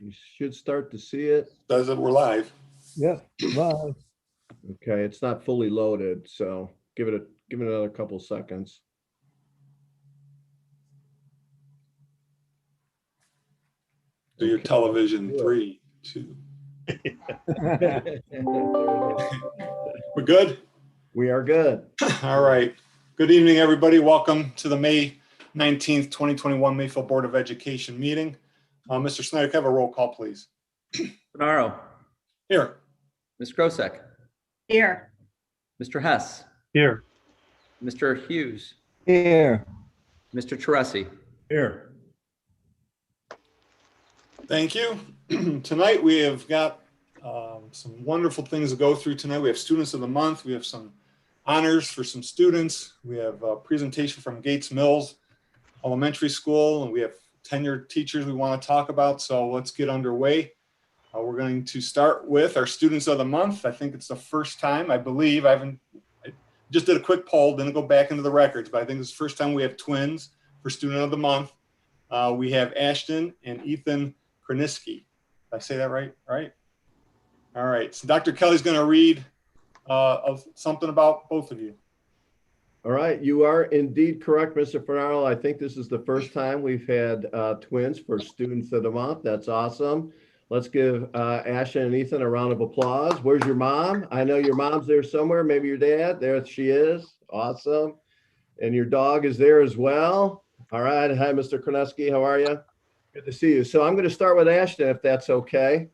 You should start to see it. Does it? We're live. Yeah, live. Okay, it's not fully loaded, so give it another couple seconds. Do your Okay. television. Do it. 3, 2. There it is. We're good? We are good. All right. Good evening, everybody. Welcome to the May 19th, 2021 Mayfield Board of Education meeting. Mr. Snyder, can I have a roll call, please? Bernaro, Here. Ms. Grosek, Here. Mr. Hess, Here. Mr. Hughes, Here. Mr. Teresi. Here. Thank you. Tonight we have got some wonderful things to go through tonight. We have Students of the Month. We have some honors for some students. We have a presentation from Gates Mills Elementary School, and we have tenured teachers we want to talk about. So let's get underway. We're going to start with our Students of the Month. I think it's the first time, I believe, I just did a quick poll, didn't go back into the records, but I think it's the first time we have twins for Student of the Month. We have Ashton and Ethan Kroniski. Did I say that right? Right? All right. So Dr. Kelly's going to read something about both of you. All right, you are indeed correct, Mr. Farnell. I think this is the first time we've had twins for Students of the Month. That's awesome. Let's give Ashton and Ethan a round of applause. Where's your mom? I know your mom's there somewhere. Maybe your dad. There she is. Awesome. And your dog is there as well. All right. Hi, Mr. Kroniski. How are you? Good to see you. So I'm going to start with Ashton, if that's okay.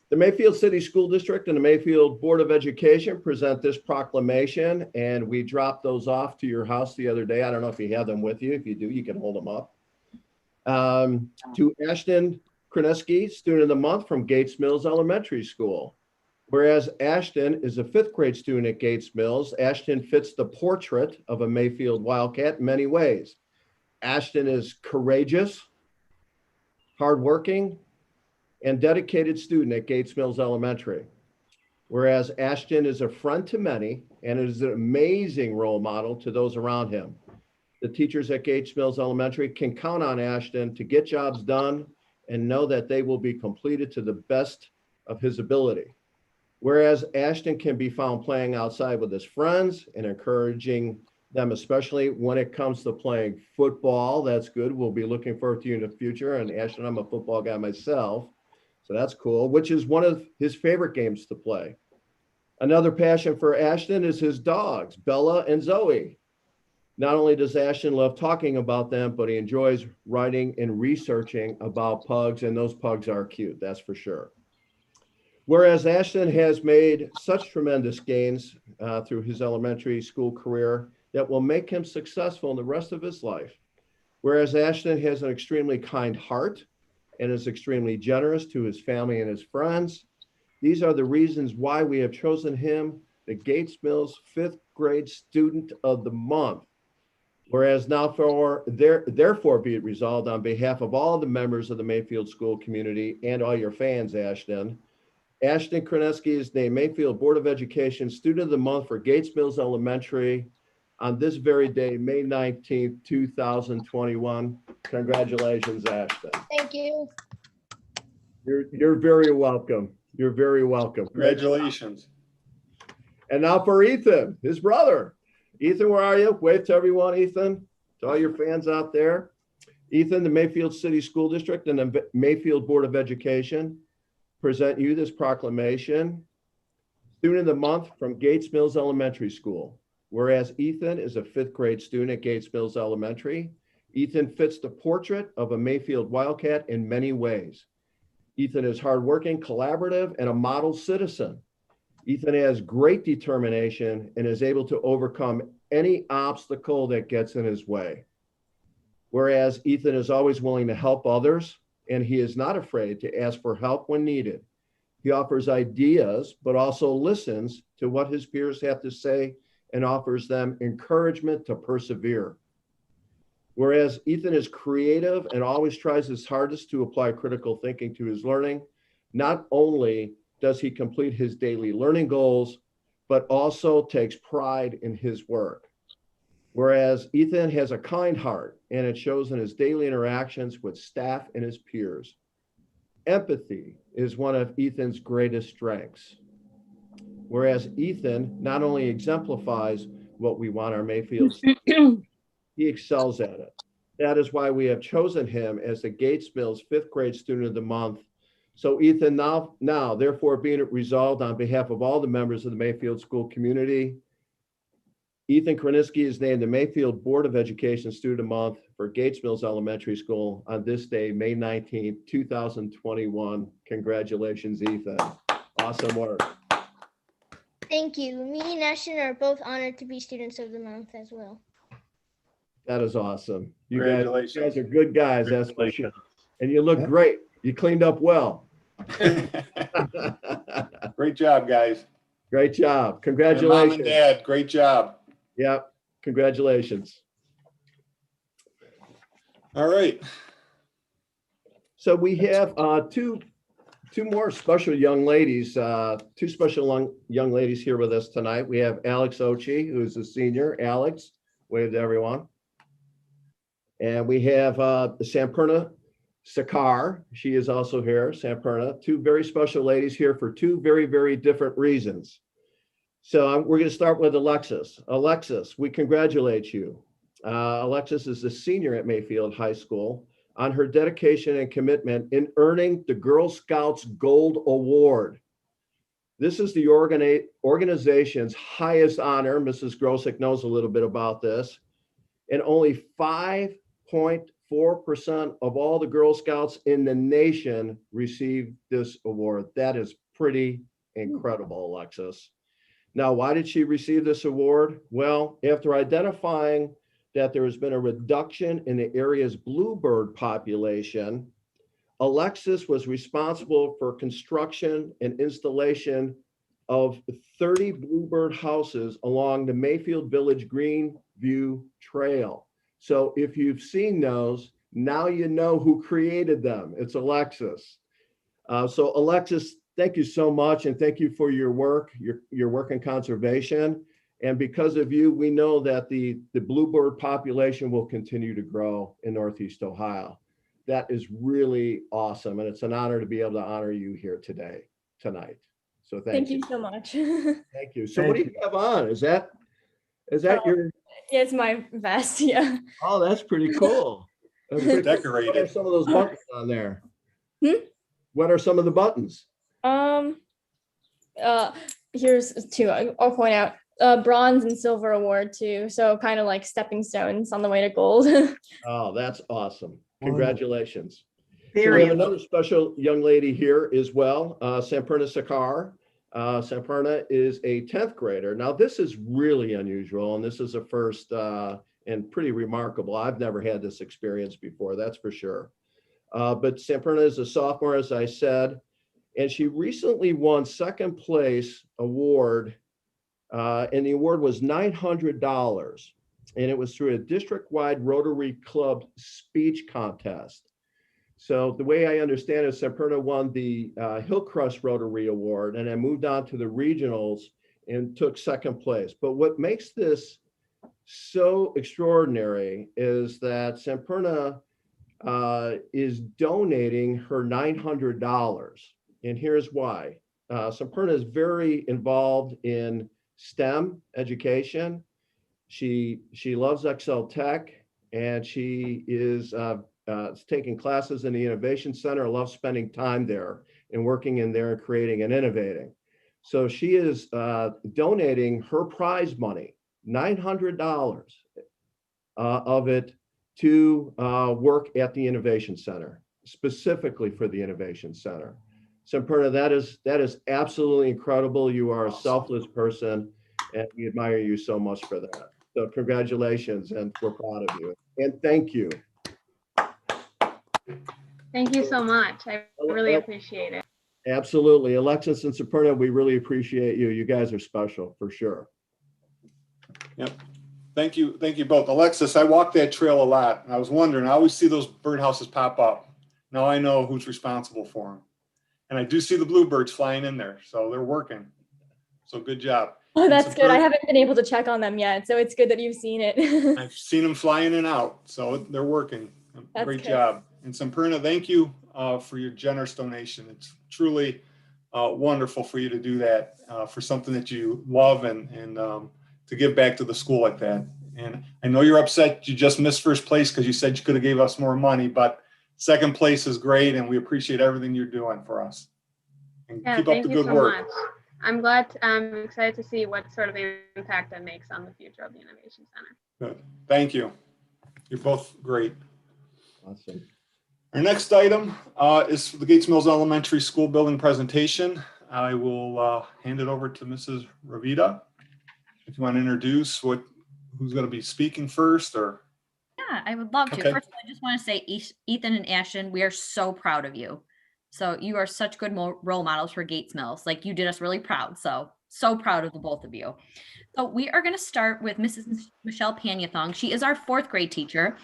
The Mayfield City School District and the Mayfield Board of Education present this proclamation, and we dropped those off to your house the other day. I don't know if you have them with you. If you do, you can hold them up. To Ashton Kroniski, Student of the Month from Gates Mills Elementary School. Whereas Ashton is a 5th grade student at Gates Mills, Ashton fits the portrait of a Mayfield Wildcat in many ways. Ashton is courageous, hardworking, and dedicated student at Gates Mills Elementary. Whereas Ashton is a friend to many and is an amazing role model to those around him. The teachers at Gates Mills Elementary can count on Ashton to get jobs done and know that they will be completed to the best of his ability. Whereas Ashton can be found playing outside with his friends and encouraging them, especially when it comes to playing football. That's good. We'll be looking forward to you in the future. And Ashton, I'm a football guy myself. So that's cool, which is one of his favorite games to play. Another passion for Ashton is his dogs, Bella and Zoe. Not only does Ashton love talking about them, but he enjoys writing and researching about pugs, and those pugs are cute, that's for sure. Whereas Ashton has made such tremendous gains through his elementary school career that will make him successful in the rest of his life. Whereas Ashton has an extremely kind heart and is extremely generous to his family and his friends. These are the reasons why we have chosen him the Gates Mills 5th grade Student of the Month. Whereas now therefore be it resolved on behalf of all the members of the Mayfield school community and all your fans, Ashton Kroniski is named Mayfield Board of Education Student of the Month for Gates Mills Elementary on this very day, May 19th, 2021. Congratulations, Ashton. Thank you. You're very welcome. You're very welcome. Congratulations. And now for Ethan, his brother. Ethan, where are you? Wave to everyone, Ethan, to all your fans out there. Ethan, the Mayfield City School District and the Mayfield Board of Education present you this proclamation. Student of the Month from Gates Mills Elementary School. Whereas Ethan is a 5th grade student at Gates Mills Elementary, Ethan fits the portrait of a Mayfield Wildcat in many ways. Ethan is hardworking, collaborative, and a model citizen. Ethan has great determination and is able to overcome any obstacle that gets in his way. Whereas Ethan is always willing to help others, and he is not afraid to ask for help when needed. He offers ideas, but also listens to what his peers have to say and offers them encouragement to persevere. Whereas Ethan is creative and always tries his hardest to apply critical thinking to his learning, not only does he complete his daily learning goals, but also takes pride in his work. Whereas Ethan has a kind heart and it shows in his daily interactions with staff and his peers. empathy is one of Ethan's greatest strengths. Whereas Ethan not only exemplifies what we want our Mayfield students, he excels at it. That is why we have chosen him as the Gates Mills 5th grade student of the month. So Ethan, now, therefore, being it resolved on behalf of all the members of the Mayfield school community, Ethan Kroniski is named the Mayfield Board of Education Student of the Month for Gates Mills Elementary School on this day, May 19th, 2021. Congratulations, Ethan. Awesome work. Thank you. Me and Ashton are both honored to be students of the month as well. That is awesome. You Congratulations. guys are good guys, that's for sure. And you look great. You cleaned up well. Great job, guys. Great job. And Congratulations. Mom and Dad, great job. Yep. Congratulations. All right. So we have two more special young ladies, two special young ladies here with us tonight. We have Alex Ochi, who's a senior. Alex, wave to everyone. And we have Samperna Sakar. She is also here, Samperna. Two very special ladies here for two very, very different reasons. So we're going to start with Alexis. Alexis, we congratulate you. Alexis is a senior at Mayfield High School on her dedication and commitment in earning the Girl Scouts Gold Award. This is the organization's highest honor. Mrs. Grosick knows a little bit about this. And only 5.4% of all the Girl Scouts in the nation receive this award. That is pretty incredible, Alexis. Now, why did she receive this award? Well, after identifying that there has been a reduction in the area's bluebird population, Alexis was responsible for construction and installation of 30 bluebird houses along the Mayfield Village Greenview Trail. So if you've seen those, now you know who created them. It's Alexis. So Alexis, thank you so much, and thank you for your work in conservation. And because of you, we know that the bluebird population will continue to grow in Northeast Ohio. That is really awesome, and it's an honor to be able to honor you here tonight. So thank you. Thank you so much. Thank you. So what do you have on? Is that your? Yeah, it's my vest. Yeah. Oh, that's pretty cool. That's pretty cool. Decorated. What are some of those buttons on there? Hmm? What are some of the buttons? Here's two. I'll point out. Bronze and silver award too. So kind of like stepping stones on the way to gold. Oh, that's awesome. Congratulations. So Very we have another special young lady here as well, Samperna Sakar. Samperna is a 10th grader. Now, this is really unusual, and this is a first and pretty remarkable. I've never had this experience before, that's for sure. But Samperna is a sophomore, as I said, and she recently won second place award, and the award was $900, and it was through a district-wide Rotary Club speech contest. So the way I understand it, Samperna won the Hillcrest Rotary Award and then moved on to the regionals and took second place. But what makes this so extraordinary is that Samperna is donating her $900. And here's why. Samperna is very involved in STEM education. She loves Excel Tech, and she is taking classes in the Innovation Center, loves spending time there and working in there and creating and innovating. So she is donating her prize money, $900 of it, to work at the Innovation Center, specifically for the Innovation Center. Samperna, that is absolutely incredible. You are a selfless person, and we admire you so much for that. So congratulations, and we're proud of you. And thank you. Thank you so much. I really appreciate it. Absolutely. Alexis and Samperna, we really appreciate you. You guys are special, for sure. Yep. Thank you both. Alexis, I walk that trail a lot, and I was wondering, I always see those birdhouses pop up. Now I know who's responsible for them. And I do see the bluebirds flying in there, so they're working. So good job. Oh, that's good. I haven't been able to check on them yet, so it's good that you've seen it. I've seen them flying in and out, so they're working. That's Great good. job. And Samperna, thank you for your generous donation. It's truly wonderful for you to do that for something that you love and to give back to the school like that. And I know you're upset you just missed first place because you said you could have gave us more money, but second place is great, and we appreciate everything you're doing for us. And Yeah, keep up thank the you good so work. much. I'm excited to see what sort of impact that makes on the future of the Innovation Center. Good. Thank you. You're both great. Awesome. Our next item is for the Gates Mills Elementary School building presentation. I will hand it over to Mrs. Ravita. If you want to introduce who's going to be speaking first, or Yeah, I would love to. Okay. First of all, I just want to say, Ethan and Ashton, we are so proud of you. So you are such good role models for Gates Mills. Like, you did us really proud. So proud of the both of you. So we are going to start with Mrs. Michelle Panyathong. She is our fourth grade teacher.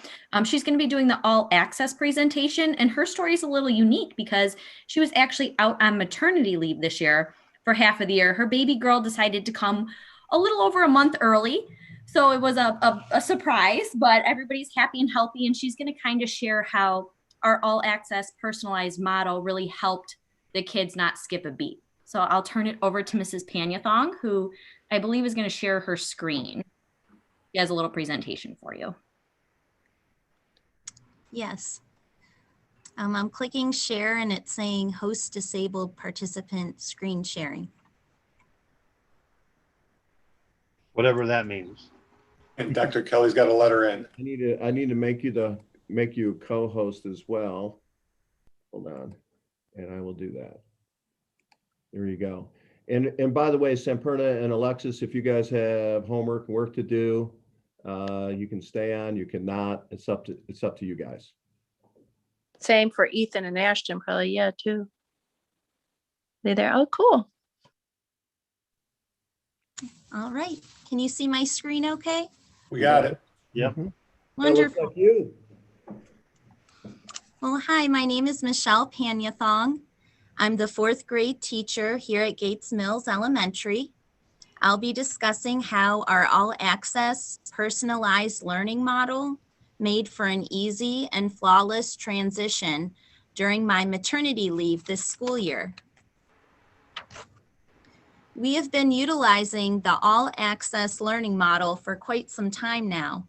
She's going to be doing the all access presentation, and her story is a little unique because she was actually out on maternity leave this year for half of the year. Her baby girl decided to come a little over a month early. So it was a surprise, but everybody's happy and healthy. And she's going to kind of share how our all access personalized model really helped the kids not skip a beat. So I'll turn it over to Mrs. Panyathong, who I believe is going to share her screen. She has a little presentation for you. Yes. I'm clicking share and it's saying host disabled participant screen sharing. Whatever that means. and Dr. Kelly's got a letter in. I need to make you co-host as well. Hold on, and I will do that. There you go. And by the way, Samperna and Alexis, if you guys have homework and work to do, you can stay on, you cannot. It's up to you guys. Same for Ethan and Ashton, probably, yeah, too. They there. Oh, cool. All right. Can you see my screen okay? We got it. Yep. Wonderful. Like you. Well, hi, my name is Michelle Panyathong. I'm the fourth grade teacher here at Gates Mills Elementary. I'll be discussing how our all-access personalized learning model made for an easy and flawless transition during my maternity leave this school year. We have been utilizing the all-access learning model for quite some time now.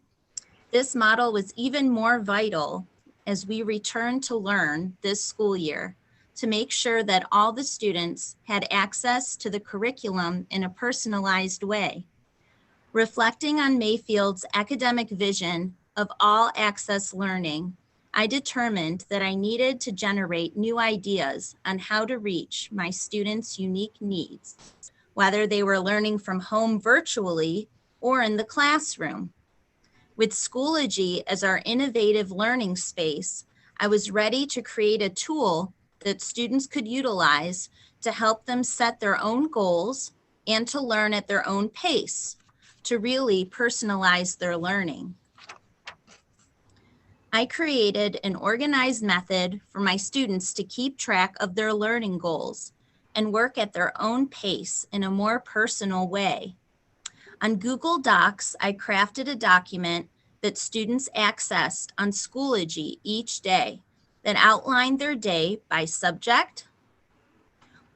This model was even more vital as we return to learn this school year to make sure that all the students had access to the curriculum in a personalized way. Reflecting on Mayfield's academic vision of all access learning, I determined that I needed to generate new ideas on how to reach my students' unique needs, whether they were learning from home virtually or in the classroom. With Schoology as our innovative learning space, I was ready to create a tool that students could utilize to help them set their own goals and to learn at their own pace, to really personalize their learning. I created an organized method for my students to keep track of their learning goals and work at their own pace in a more personal way. On Google Docs, I crafted a document that students accessed on Schoology each day that outlined their day by subject,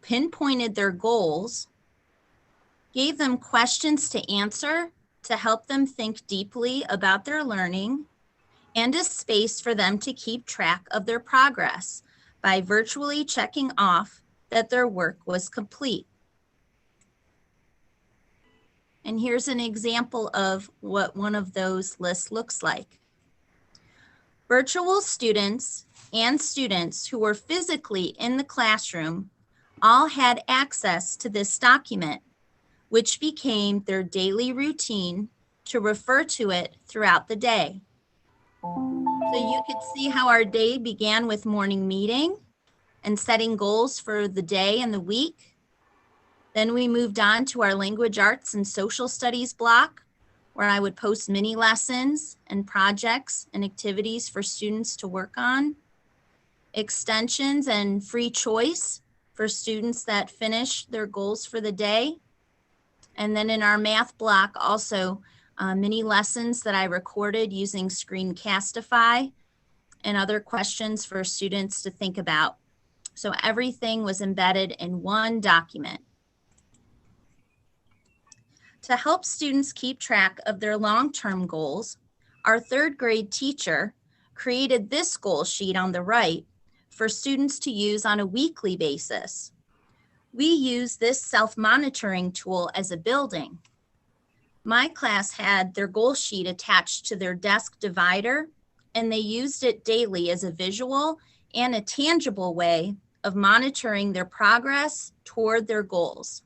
pinpointed their goals, gave them questions to answer to help them think deeply about their learning, and a space for them to keep track of their progress by virtually checking off that their work was complete. And here's an example of what one of those lists looks like. Virtual students and students who were physically in the classroom all had access to this document, which became their daily routine to refer to it throughout the day. So you could see how our day began with morning meeting and setting goals for the day and the week. Then we moved on to our language arts and social studies block, where I would post mini lessons and projects and activities for students to work on. Extensions and free choice for students that finish their goals for the day. And then in our math block, also mini lessons that I recorded using Screencastify and other questions for students to think about. So everything was embedded in one document. To help students keep track of their long-term goals, our third grade teacher created this goal sheet on the right for students to use on a weekly basis. We use this self-monitoring tool as a building. My class had their goal sheet attached to their desk divider, and they used it daily as a visual and a tangible way of monitoring their progress toward their goals.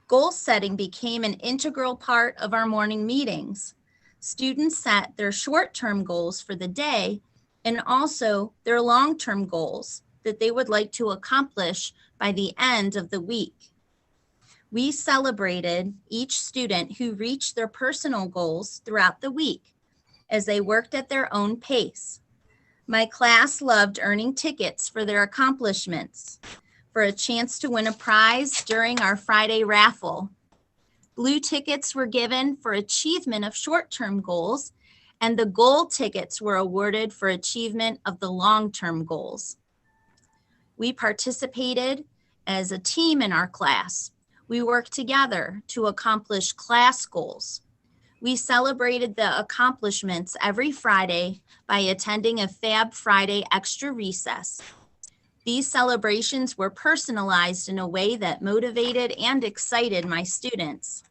Goal setting became an integral part of our morning meetings. Students set their short-term goals for the day and also their long-term goals that they would like to accomplish by the end of the week. We celebrated each student who reached their personal goals throughout the week as they worked at their own pace. My class loved earning tickets for their accomplishments, for a chance to win a prize during our Friday raffle. Blue tickets were given for achievement of short-term goals, and the gold tickets were awarded for achievement of the long-term goals. We participated as a team in our class. We worked together to accomplish class goals. We celebrated the accomplishments every Friday by attending a Fab Friday extra recess. These celebrations were personalized in a way that motivated and excited my students.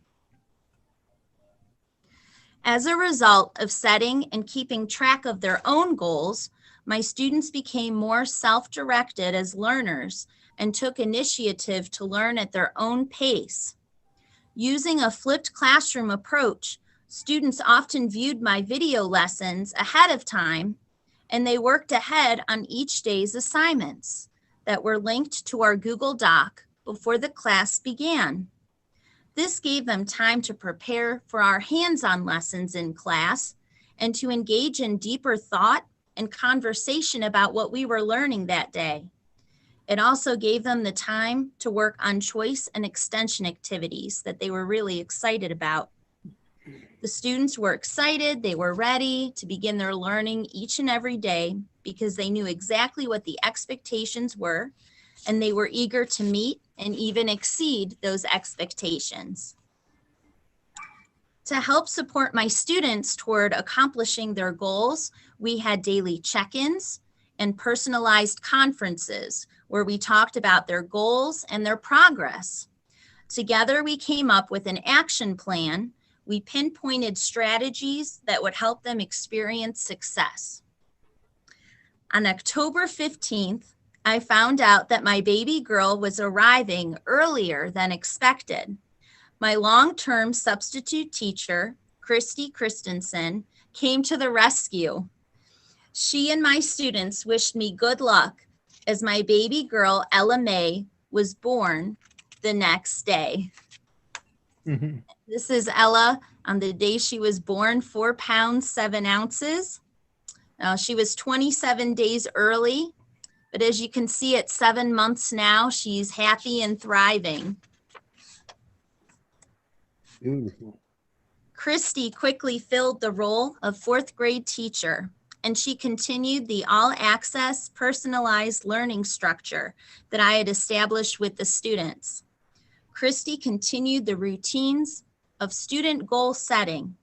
As a result of setting and keeping track of their own goals, my students became more self-directed as learners and took initiative to learn at their own pace. Using a flipped classroom approach, students often viewed my video lessons ahead of time, and they worked ahead on each day's assignments that were linked to our Google Doc before the class began. This gave them time to prepare for our hands-on lessons in class and to engage in deeper thought and conversation about what we were learning that day. It also gave them the time to work on choice and extension activities that they were really excited about. The students were excited, they were ready to begin their learning each and every day because they knew exactly what the expectations were, and they were eager to meet and even exceed those expectations. To help support my students toward accomplishing their goals, we had daily check-ins and personalized conferences where we talked about their goals and their progress. Together, we came up with an action plan. We pinpointed strategies that would help them experience success. On October 15th, I found out that my baby girl was arriving earlier than expected. My long-term substitute teacher, Christy Christensen, came to the rescue. She and my students wished me good luck as my baby girl, Ella May, was born the next day. This is Ella on the day she was born, 4 pounds, 7 ounces. She was 27 days early, but as you can see at 7 months now, she's happy and thriving. Beautiful. Christy quickly filled the role of 4th grade teacher, and she continued the all-access personalized learning structure that I had established with the students. Christy continued the routines of student goal setting,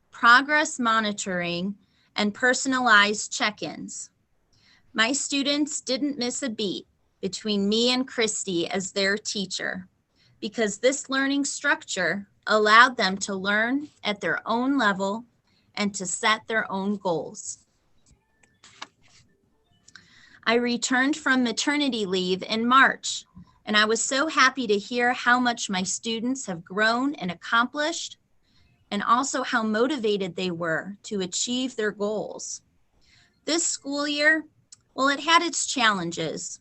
progress monitoring, and personalized check-ins. My students didn't miss a beat between me and Christy as their teacher because this learning structure allowed them to learn at their own level and to set their own goals. I returned from maternity leave in March, and I was so happy to hear how much my students have grown and accomplished, and also how motivated they were to achieve their goals. This school year, well, it had its challenges,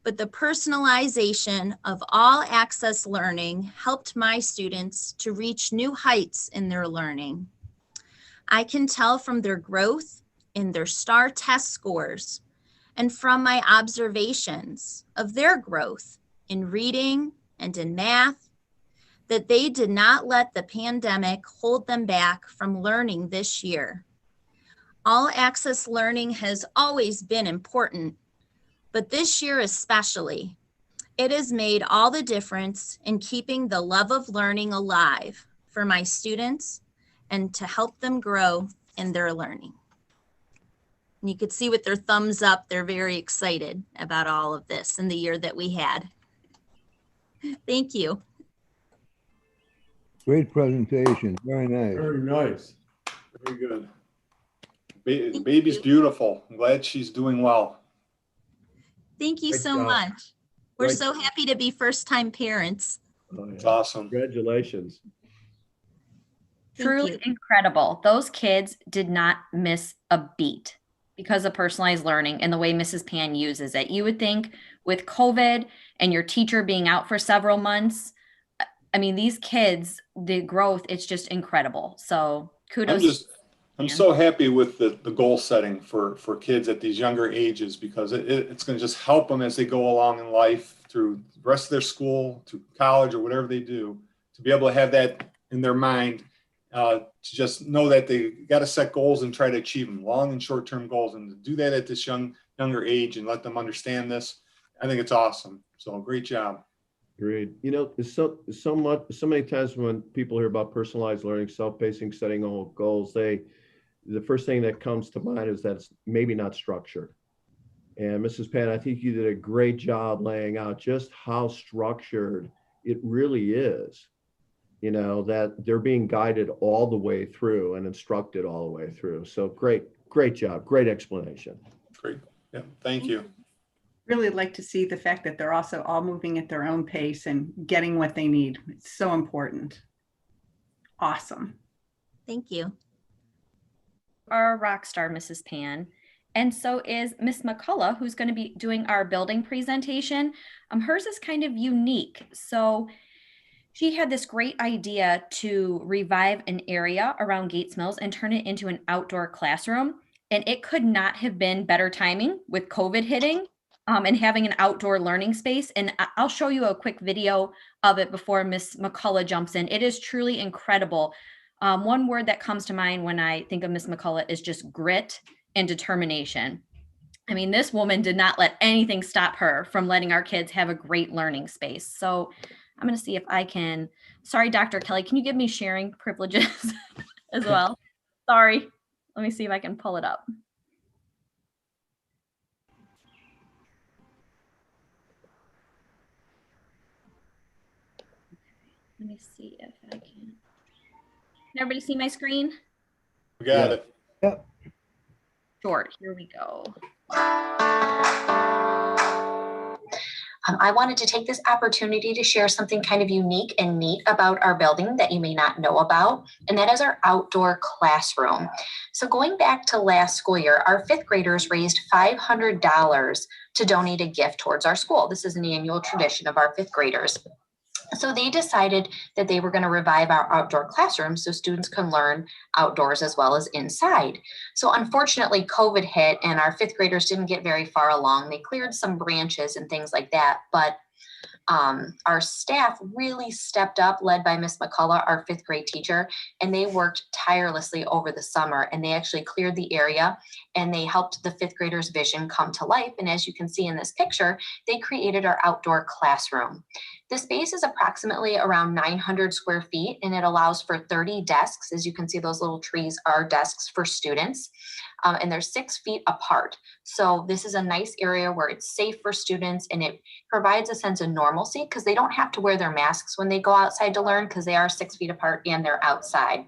but the personalization of all access learning helped my students to reach new heights in their learning. I can tell from their growth in their STAR test scores and from my observations of their growth in reading and in math that they did not let the pandemic hold them back from learning this year. All access learning has always been important, but this year especially. It has made all the difference in keeping the love of learning alive for my students and to help them grow in their learning. And you could see with their thumbs up, they're very excited about all of this in the year that we had. Thank you. Great presentation. Very nice. Very nice. Very good. The baby's beautiful. I'm glad she's doing well. Thank you Great so job. much. We're Great so job. happy to be first-time parents. Oh, It's yeah. awesome. Congratulations. Thank Truly you. incredible. Those kids did not miss a beat because of personalized learning and the way Mrs. Pan uses it. You would think with COVID and your teacher being out for several months, I mean, these kids, the growth, it's just incredible. So kudos. I'm so happy with the goal setting for kids at these younger ages, because it's going to just help them as they go along in life through the rest of their school, to college or whatever they do, to be able to have that in their mind, to just know that they got to set goals and try to achieve them, long and short-term goals, and to do that at this younger age and let them understand this. I think it's awesome. So great job. Agreed. You know, there's so many times when people hear about personalized learning, self-pacing, setting all goals, the first thing that comes to mind is that it's maybe not structured. And Mrs. Pan, I think you did a great job laying out just how structured it really is. You know, that they're being guided all the way through and instructed all the way through. So great job, great explanation. Great. Yeah, thank you. Really like to see the fact that they're also all moving at their own pace and getting what they need. It's so important. Awesome. Thank you. Our rock star, Mrs. Pan. And so is Miss McCullough, who's going to be doing our building presentation. Hers is kind of unique. So she had this great idea to revive an area around Gates Mills and turn it into an outdoor classroom. And it could not have been better timing with COVID hitting and having an outdoor learning space. And I'll show you a quick video of it before Miss McCullough jumps in. It is truly incredible. One word that comes to mind when I think of Miss McCullough is just grit and determination. I mean, this woman did not let anything stop her from letting our kids have a great learning space. So I'm going to see if I can, sorry, Dr. Kelly, can you give me sharing privileges as well? Sorry. Let me see if I can pull it up. Let me see if I can. Can everybody see my screen? We got it. Yep. Sure, here we go. I wanted to take this opportunity to share something kind of unique and neat about our building that you may not know about, and that is our outdoor classroom. So going back to last school year, our fifth graders raised $500 to donate a gift towards our school. This is an annual tradition of our fifth graders. So they decided that they were going to revive our outdoor classroom so students can learn outdoors as well as inside. So unfortunately, COVID hit and our fifth graders didn't get very far along. They cleared some branches and things like that, but our staff really stepped up, led by Miss McCullough, our fifth grade teacher, and they worked tirelessly over the summer, and they actually cleared the area and they helped the fifth graders' vision come to life. And as you can see in this picture, they created our outdoor classroom. The space is approximately around 900 square feet, and it allows for 30 desks. As you can see, those little trees are desks for students, and they're 6 feet apart. So this is a nice area where it's safe for students, and it provides a sense of normalcy because they don't have to wear their masks when they go outside to learn, because they are 6 feet apart and they're outside.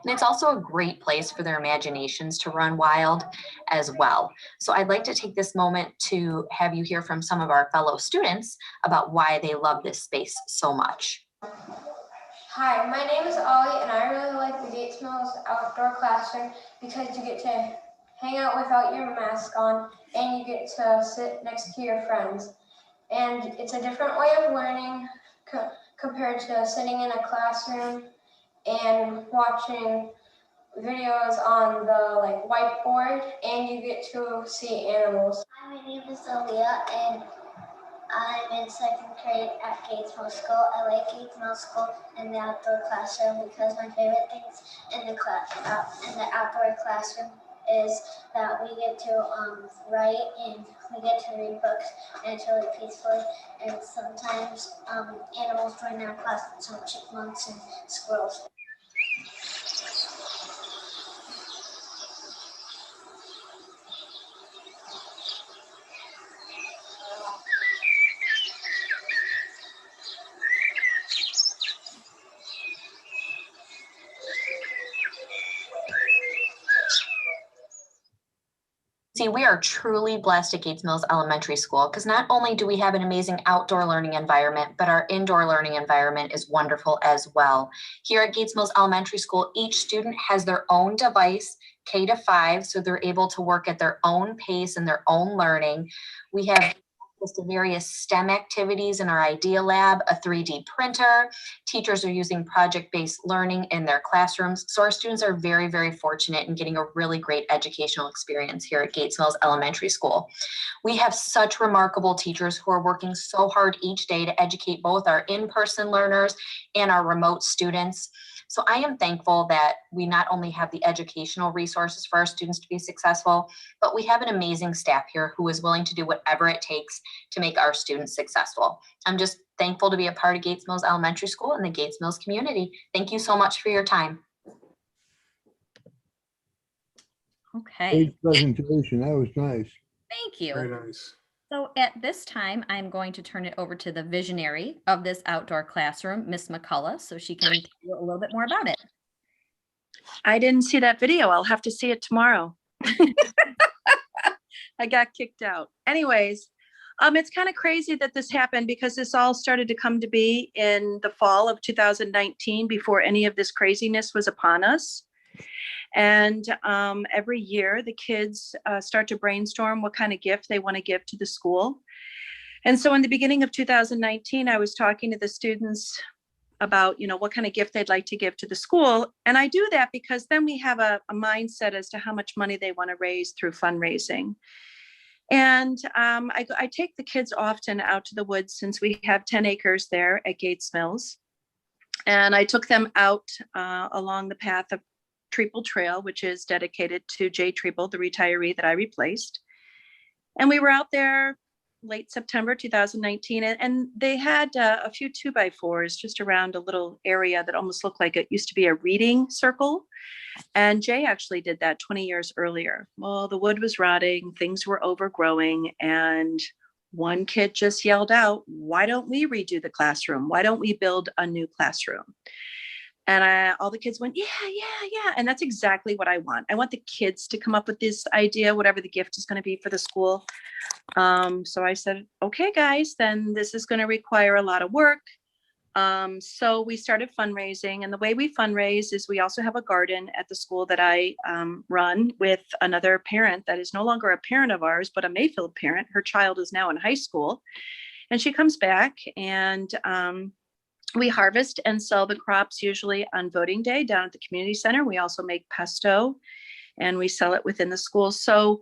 And it's also a great place for their imaginations to run wild as well. So I'd like to take this moment to have you hear from some of our fellow students about why they love this space so much. Hi, my name is Ollie, and I really like the Gates Mills outdoor classroom because you get to hang out without your mask on and you get to sit next to your friends. And it's a different way of learning compared to sitting in a classroom and watching videos on the whiteboard, and you get to see animals. Hi, my name is Aaliyah, and I'm in second grade at Gates Middle School. I like Gates Middle School and the outdoor classroom because my favorite things in the outdoor classroom is that we get to write and we get to read books, and it's really peaceful. And sometimes animals join our class, some chipmunks and squirrels. See, we are truly blessed at Gates Mills Elementary School because not only do we have an amazing outdoor learning environment, but our indoor learning environment is wonderful as well. Here at Gates Mills Elementary School, each student has their own device, K-5, so they're able to work at their own pace and their own learning. We have access to various STEM activities in our Idea Lab, a 3D printer. Teachers are using project-based learning in their classrooms. So our students are very, very fortunate in getting a really great educational experience here at Gates Mills Elementary School. We have such remarkable teachers who are working so hard each day to educate both our in-person learners and our remote students. So I am thankful that we not only have the educational resources for our students to be successful, but we have an amazing staff here who is willing to do whatever it takes to make our students successful. I'm just thankful to be a part of Gates Mills Elementary School and the Gates Mills community. Thank you so much for your time. Okay, Great presentation. That was nice. thank you. Very nice. So at this time, I'm going to turn it over to the visionary of this outdoor classroom, Miss McCullough, so she can tell you a little bit more about it. I didn't see that video. I'll have to see it tomorrow. I got kicked out. Anyways, it's kind of crazy that this happened because this all started to come to be in the fall of 2019 before any of this craziness was upon us. And every year the kids start to brainstorm what kind of gift they want to give to the school. And so in the beginning of 2019, I was talking to the students about, what kind of gift they'd like to give to the school. And I do that because then we have a mindset as to how much money they want to raise through fundraising. And I take the kids often out to the woods since we have 10 acres there at Gates Mills. And I took them out along the path of Treeple Trail, which is dedicated to Jay Treeple, the retiree that I replaced. And we were out there late September 2019, and they had a few 2x4s just around a little area that almost looked like it used to be a reading circle. And Jay actually did that 20 years earlier. Well, the wood was rotting, things were overgrowing, and one kid just yelled out, "Why don't we redo the classroom? Why don't we build a new classroom?" And all the kids went, yeah. And that's exactly what I want. I want the kids to come up with this idea, whatever the gift is going to be for the school. So I said, okay, guys, then this is going to require a lot of work. So we started fundraising, and the way we fundraise is we also have a garden at the school that I run with another parent that is no longer a parent of ours, but a Mayfield parent. Her child is now in high school, and she comes back, and we harvest and sell the crops usually on voting day down at the community center. We also make pesto, and we sell it within the school. So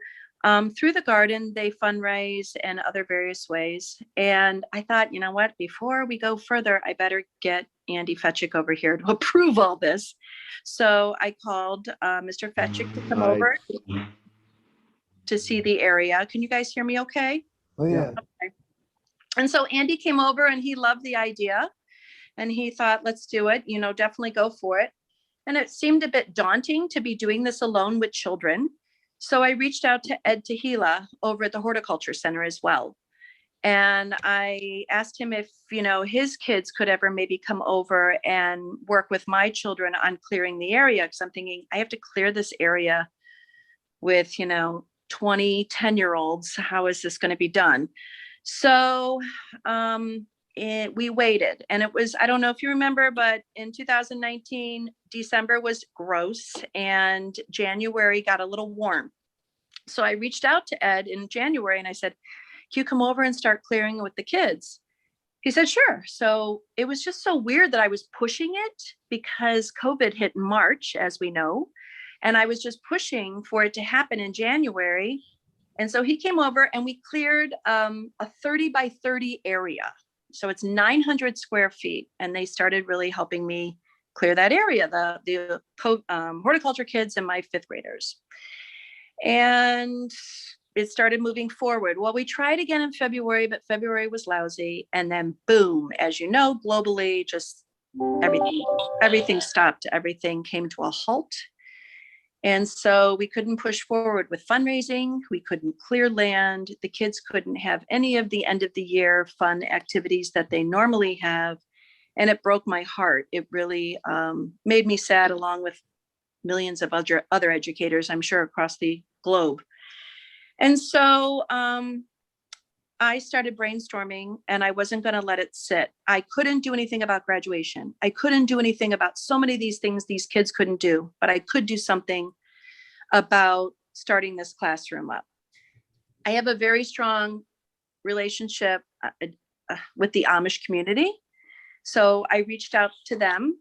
through the garden, they fundraise in other various ways. And I thought, you know what, before we go further, I better get Andy Fetchick over here to approve all this. So I called Mr. Fetchick to come over to see the area. Can you guys hear me okay? Oh, yeah. Okay. And so Andy came over and he loved the idea. And he thought, let's do it, definitely go for it. And it seemed a bit daunting to be doing this alone with children. So I reached out to Ed Tehila over at the Horticulture Center as well. And I asked him if, his kids could ever maybe come over and work with my children on clearing the area. Because I'm thinking I have to clear this area with, 20, 10-year-olds. How is this going to be done? So we waited, and it was, I don't know if you remember, but in 2019, December was gross and January got a little warm. So I reached out to Ed in January and I said, can you come over and start clearing with the kids? He said, sure. So it was just so weird that I was pushing it because COVID hit in March, as we know, and I was just pushing for it to happen in January. And so he came over and we cleared a 30 by 30 area. So it's 900 square feet, and they started really helping me clear that area, the horticulture kids and my 5th graders. And it started moving forward. Well, we tried again in February, but February was lousy. And then boom, as you know, globally, just everything stopped. Everything came to a halt. And so we couldn't push forward with fundraising. We couldn't clear land. The kids couldn't have any of the end of the year fun activities that they normally have. And it broke my heart. It really made me sad, along with millions of other educators, I'm sure, across the globe. And so I started brainstorming, and I wasn't going to let it sit. I couldn't do anything about graduation. I couldn't do anything about so many of these things these kids couldn't do, but I could do something about starting this classroom up. I have a very strong relationship with the Amish community. So I reached out to them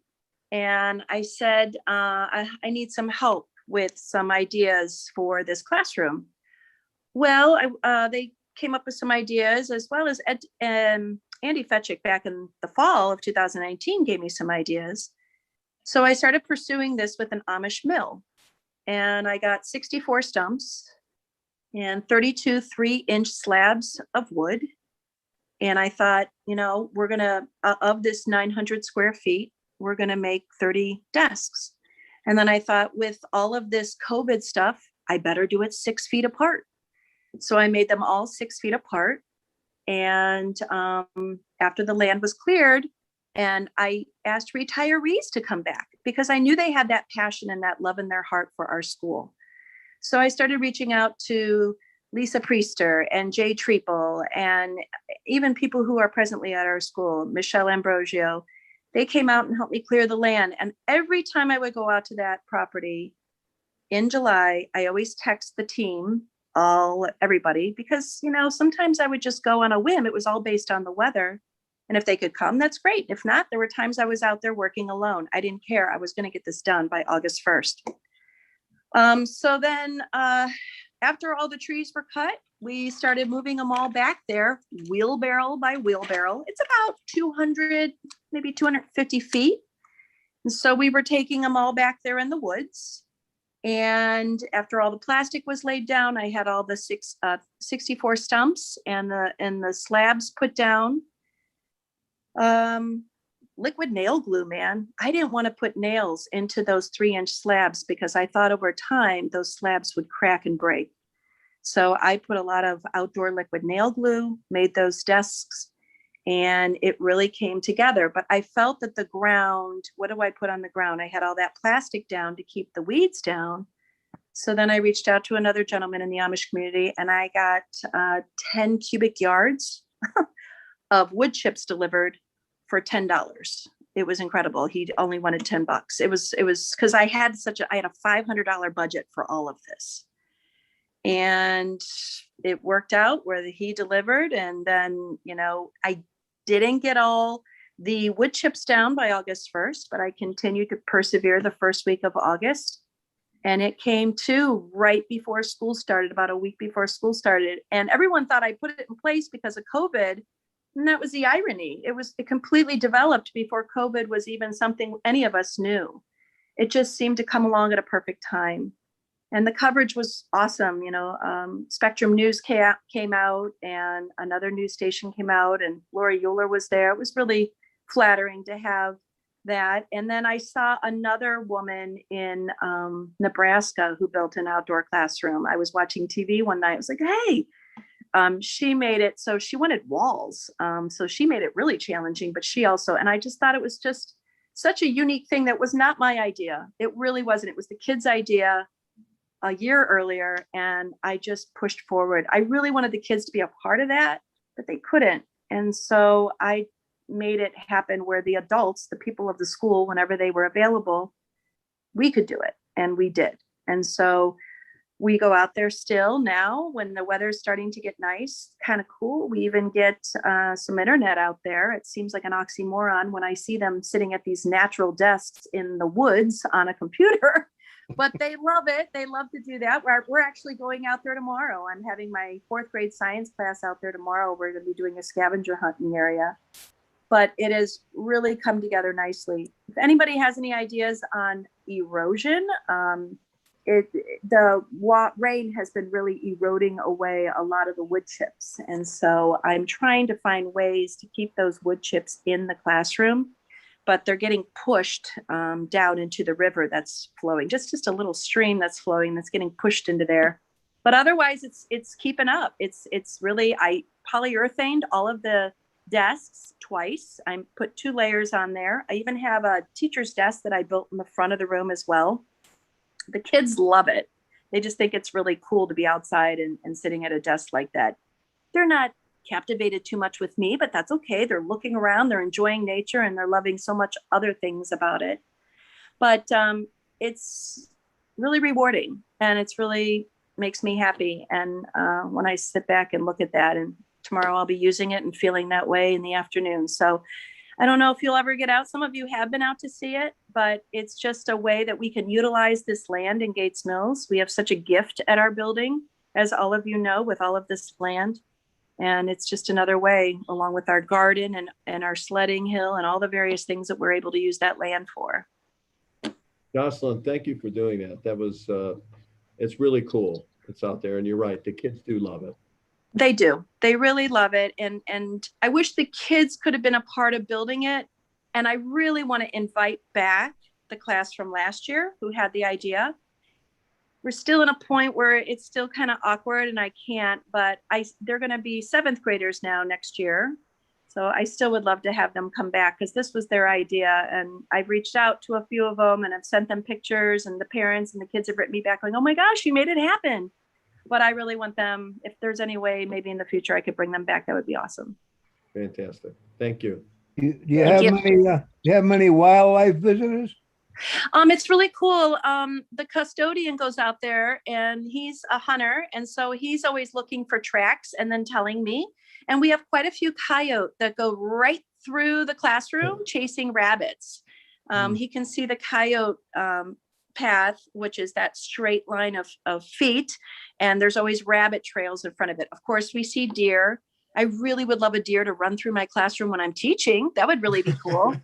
and I said, I need some help with some ideas for this classroom. Well, they came up with some ideas, as well as Andy Fetchick back in the fall of 2019 gave me some ideas. So I started pursuing this with an Amish mill, and I got 64 stumps and 32 3-inch slabs of wood. And I thought, you know, we're going to, of this 900 square feet, we're going to make 30 desks. And then I thought, with all of this COVID stuff, I better do it 6 feet apart. So I made them all 6 feet apart. And after the land was cleared, and I asked retirees to come back, because I knew they had that passion and that love in their heart for our school. So I started reaching out to Lisa Priester and Jay Treeple, and even people who are presently at our school, Michelle Ambrosio. They came out and helped me clear the land. And every time I would go out to that property in July, I always text the team, everybody, because, you know, sometimes I would just go on a whim. It was all based on the weather. And if they could come, that's great. If not, there were times I was out there working alone. I didn't care. I was going to get this done by August 1st. So then after all the trees were cut, we started moving them all back there, wheelbarrow by wheelbarrow. It's about 200, maybe 250 feet. And so we were taking them all back there in the woods. And after all the plastic was laid down, I had all the 64 stumps and the slabs put down. Liquid nail glue, man. I didn't want to put nails into those 3-inch slabs because I thought over time those slabs would crack and break. So I put a lot of outdoor liquid nail glue, made those desks, and it really came together. But I felt that the ground, what do I put on the ground? I had all that plastic down to keep the weeds down. So then I reached out to another gentleman in the Amish community, and I got 10 cubic yards of wood chips delivered for $10. It was incredible. He only wanted $10. It was because I had a $500 budget for all of this. And it worked out where he delivered. And then, you know, I didn't get all the wood chips down by August 1st, but I continued to persevere the first week of August. And it came to right before school started, about a week before school started. And everyone thought I put it in place because of COVID. And that was the irony. It completely developed before COVID was even something any of us knew. It just seemed to come along at a perfect time. And the coverage was awesome. You know, Spectrum News came out, and another news station came out, and Lori Euler was there. It was really flattering to have that. And then I saw another woman in Nebraska who built an outdoor classroom. I was watching TV one night. I was like, hey, she made it so she wanted walls. So she made it really challenging, but she also, and I just thought it was just such a unique thing that was not my idea. It really wasn't. It was the kids' idea a year earlier, and I just pushed forward. I really wanted the kids to be a part of that, but they couldn't. And so I made it happen where the adults, the people of the school, whenever they were available, we could do it. And we did. And so we go out there still now when the weather's starting to get nice, kind of cool. We even get some internet out there. It seems like an oxymoron when I see them sitting at these natural desks in the woods on a computer, but they love it. They love to do that. We're actually going out there tomorrow. I'm having my 4th grade science class out there tomorrow. We're going to be doing a scavenger hunt in the area, but it has really come together nicely. If anybody has any ideas on erosion, rain has been really eroding away a lot of the wood chips. And so I'm trying to find ways to keep those wood chips in the classroom, but they're getting pushed down into the river that's flowing, just a little stream that's flowing that's getting pushed into there. But otherwise it's keeping up. It's really, I polyurethaned all of the desks twice. I put 2 layers on there. I even have a teacher's desk that I built in the front of the room as well. The kids love it. They just think it's really cool to be outside and sitting at a desk like that. They're not captivated too much with me, but that's okay. They're looking around, they're enjoying nature, and they're loving so much other things about it. But it's really rewarding, and it's really makes me happy. And when I sit back and look at that, and tomorrow I'll be using it and feeling that way in the afternoon. So I don't know if you'll ever get out. Some of you have been out to see it, but it's just a way that we can utilize this land in Gates Mills. We have such a gift at our building, as all of you know, with all of this land. And it's just another way, along with our garden and our sledding hill and all the various things that we're able to use that land for. Jocelyn, thank you for doing that. That was, it's really cool. It's out there, and you're right. The kids do love it. They do. They really love it. And I wish the kids could have been a part of building it. And I really want to invite back the class from last year who had the idea. We're still in a point where it's still kind of awkward and I can't, but they're going to be 7th graders now next year. So I still would love to have them come back because this was their idea. And I've reached out to a few of them and I've sent them pictures, and the parents and the kids have written me back going, oh my gosh, you made it happen. But I really want them, if there's any way, maybe in the future, I could bring them back. That would be awesome. Fantastic. Thank you. Do you have many wildlife visitors? It's really cool. The custodian goes out there and he's a hunter. And so he's always looking for tracks and then telling me. And we have quite a few coyote that go right through the classroom chasing rabbits. He can see the coyote path, which is that straight line of feet. And there's always rabbit trails in front of it. Of course, we see deer. I really would love a deer to run through my classroom when I'm teaching. That would really be cool.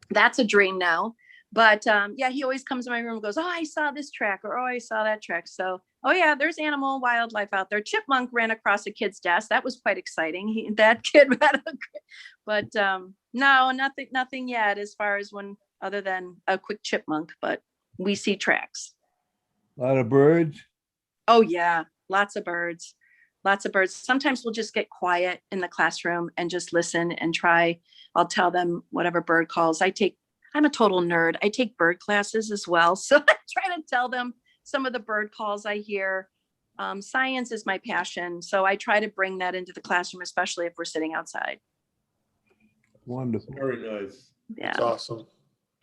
That's a dream now. But yeah, he always comes to my room and goes, oh, I saw this track, or oh, I saw that track. So, oh yeah, there's wildlife out there. Chipmunk ran across a kid's desk. That was quite exciting. That kid ran, but no, nothing yet as far as other than a quick chipmunk, but we see tracks. A lot of birds. Oh yeah, lots of birds. Sometimes we'll just get quiet in the classroom and just listen and try. I'll tell them whatever bird calls. I'm a total nerd. I take bird classes as well. So I try to tell them some of the bird calls I hear. Science is my passion. So I try to bring that into the classroom, especially if we're sitting outside. Wonderful. Very nice. Yeah. That's awesome.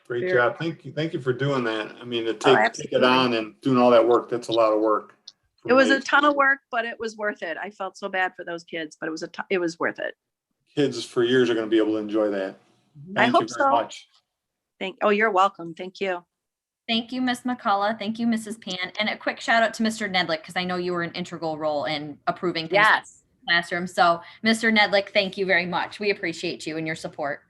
Great job. Thank you for doing that. I mean, to take absolutely. it on and doing all that work, that's a lot of work. It was a ton of work, but it was worth it. I felt so bad for those kids, but it was worth it. Kids for years are going to be able to enjoy that. I hope you so. very much. Oh, you're welcome. Thank you. Thank you, Ms. McCullough. Thank you, Mrs. Pan. And a quick shout out to Mr. Nedlick, because I know you were an integral role in approving things in the classroom. So Mr. Nedlick, thank you very much. We appreciate you and your support.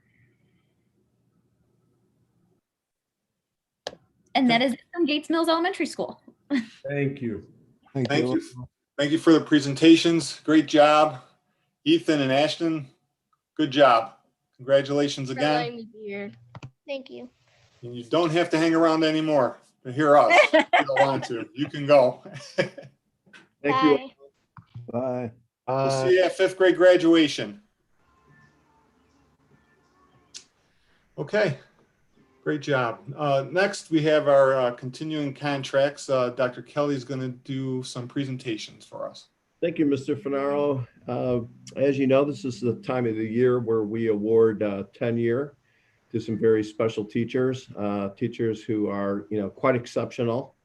And that is it from Gates Mills Elementary School. Thank you. Thank you. Thank you for the presentations. Great job. Ethan and Ashton, good job. Congratulations again. Thank you. And you don't have to hang around anymore to hear us. If you don't want to. You can go. Thank you. Bye. We'll see you at 5th grade graduation. Okay. Great job. Next, we have our continuing contracts. Dr. Kelly is going to do some presentations for us. Thank you, Mr. Finaro. As you know, this is the time of the year where we award tenure to some very special teachers, teachers who are, quite exceptional.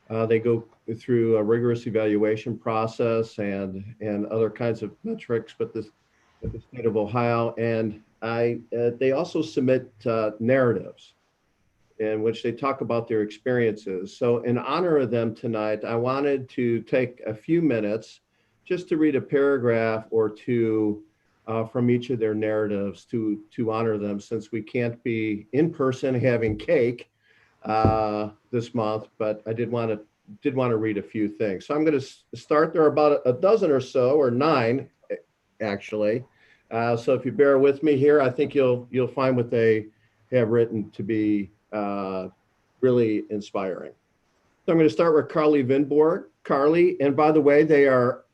They go through a rigorous evaluation process and other kinds of metrics, but at the state of Ohio, and they also submit narratives in which they talk about their experiences. So in honor of them tonight, I wanted to take a few minutes just to read a paragraph or two from each of their narratives to honor them, since we can't be in person having cake. this month, but I did want to read a few things. So I'm going to start. There are about a dozen or so, or 9 actually. So if you bear with me here, I think you'll find what they have written to be really inspiring. So I'm going to start with Carly Vinborg. Carly, and by the way,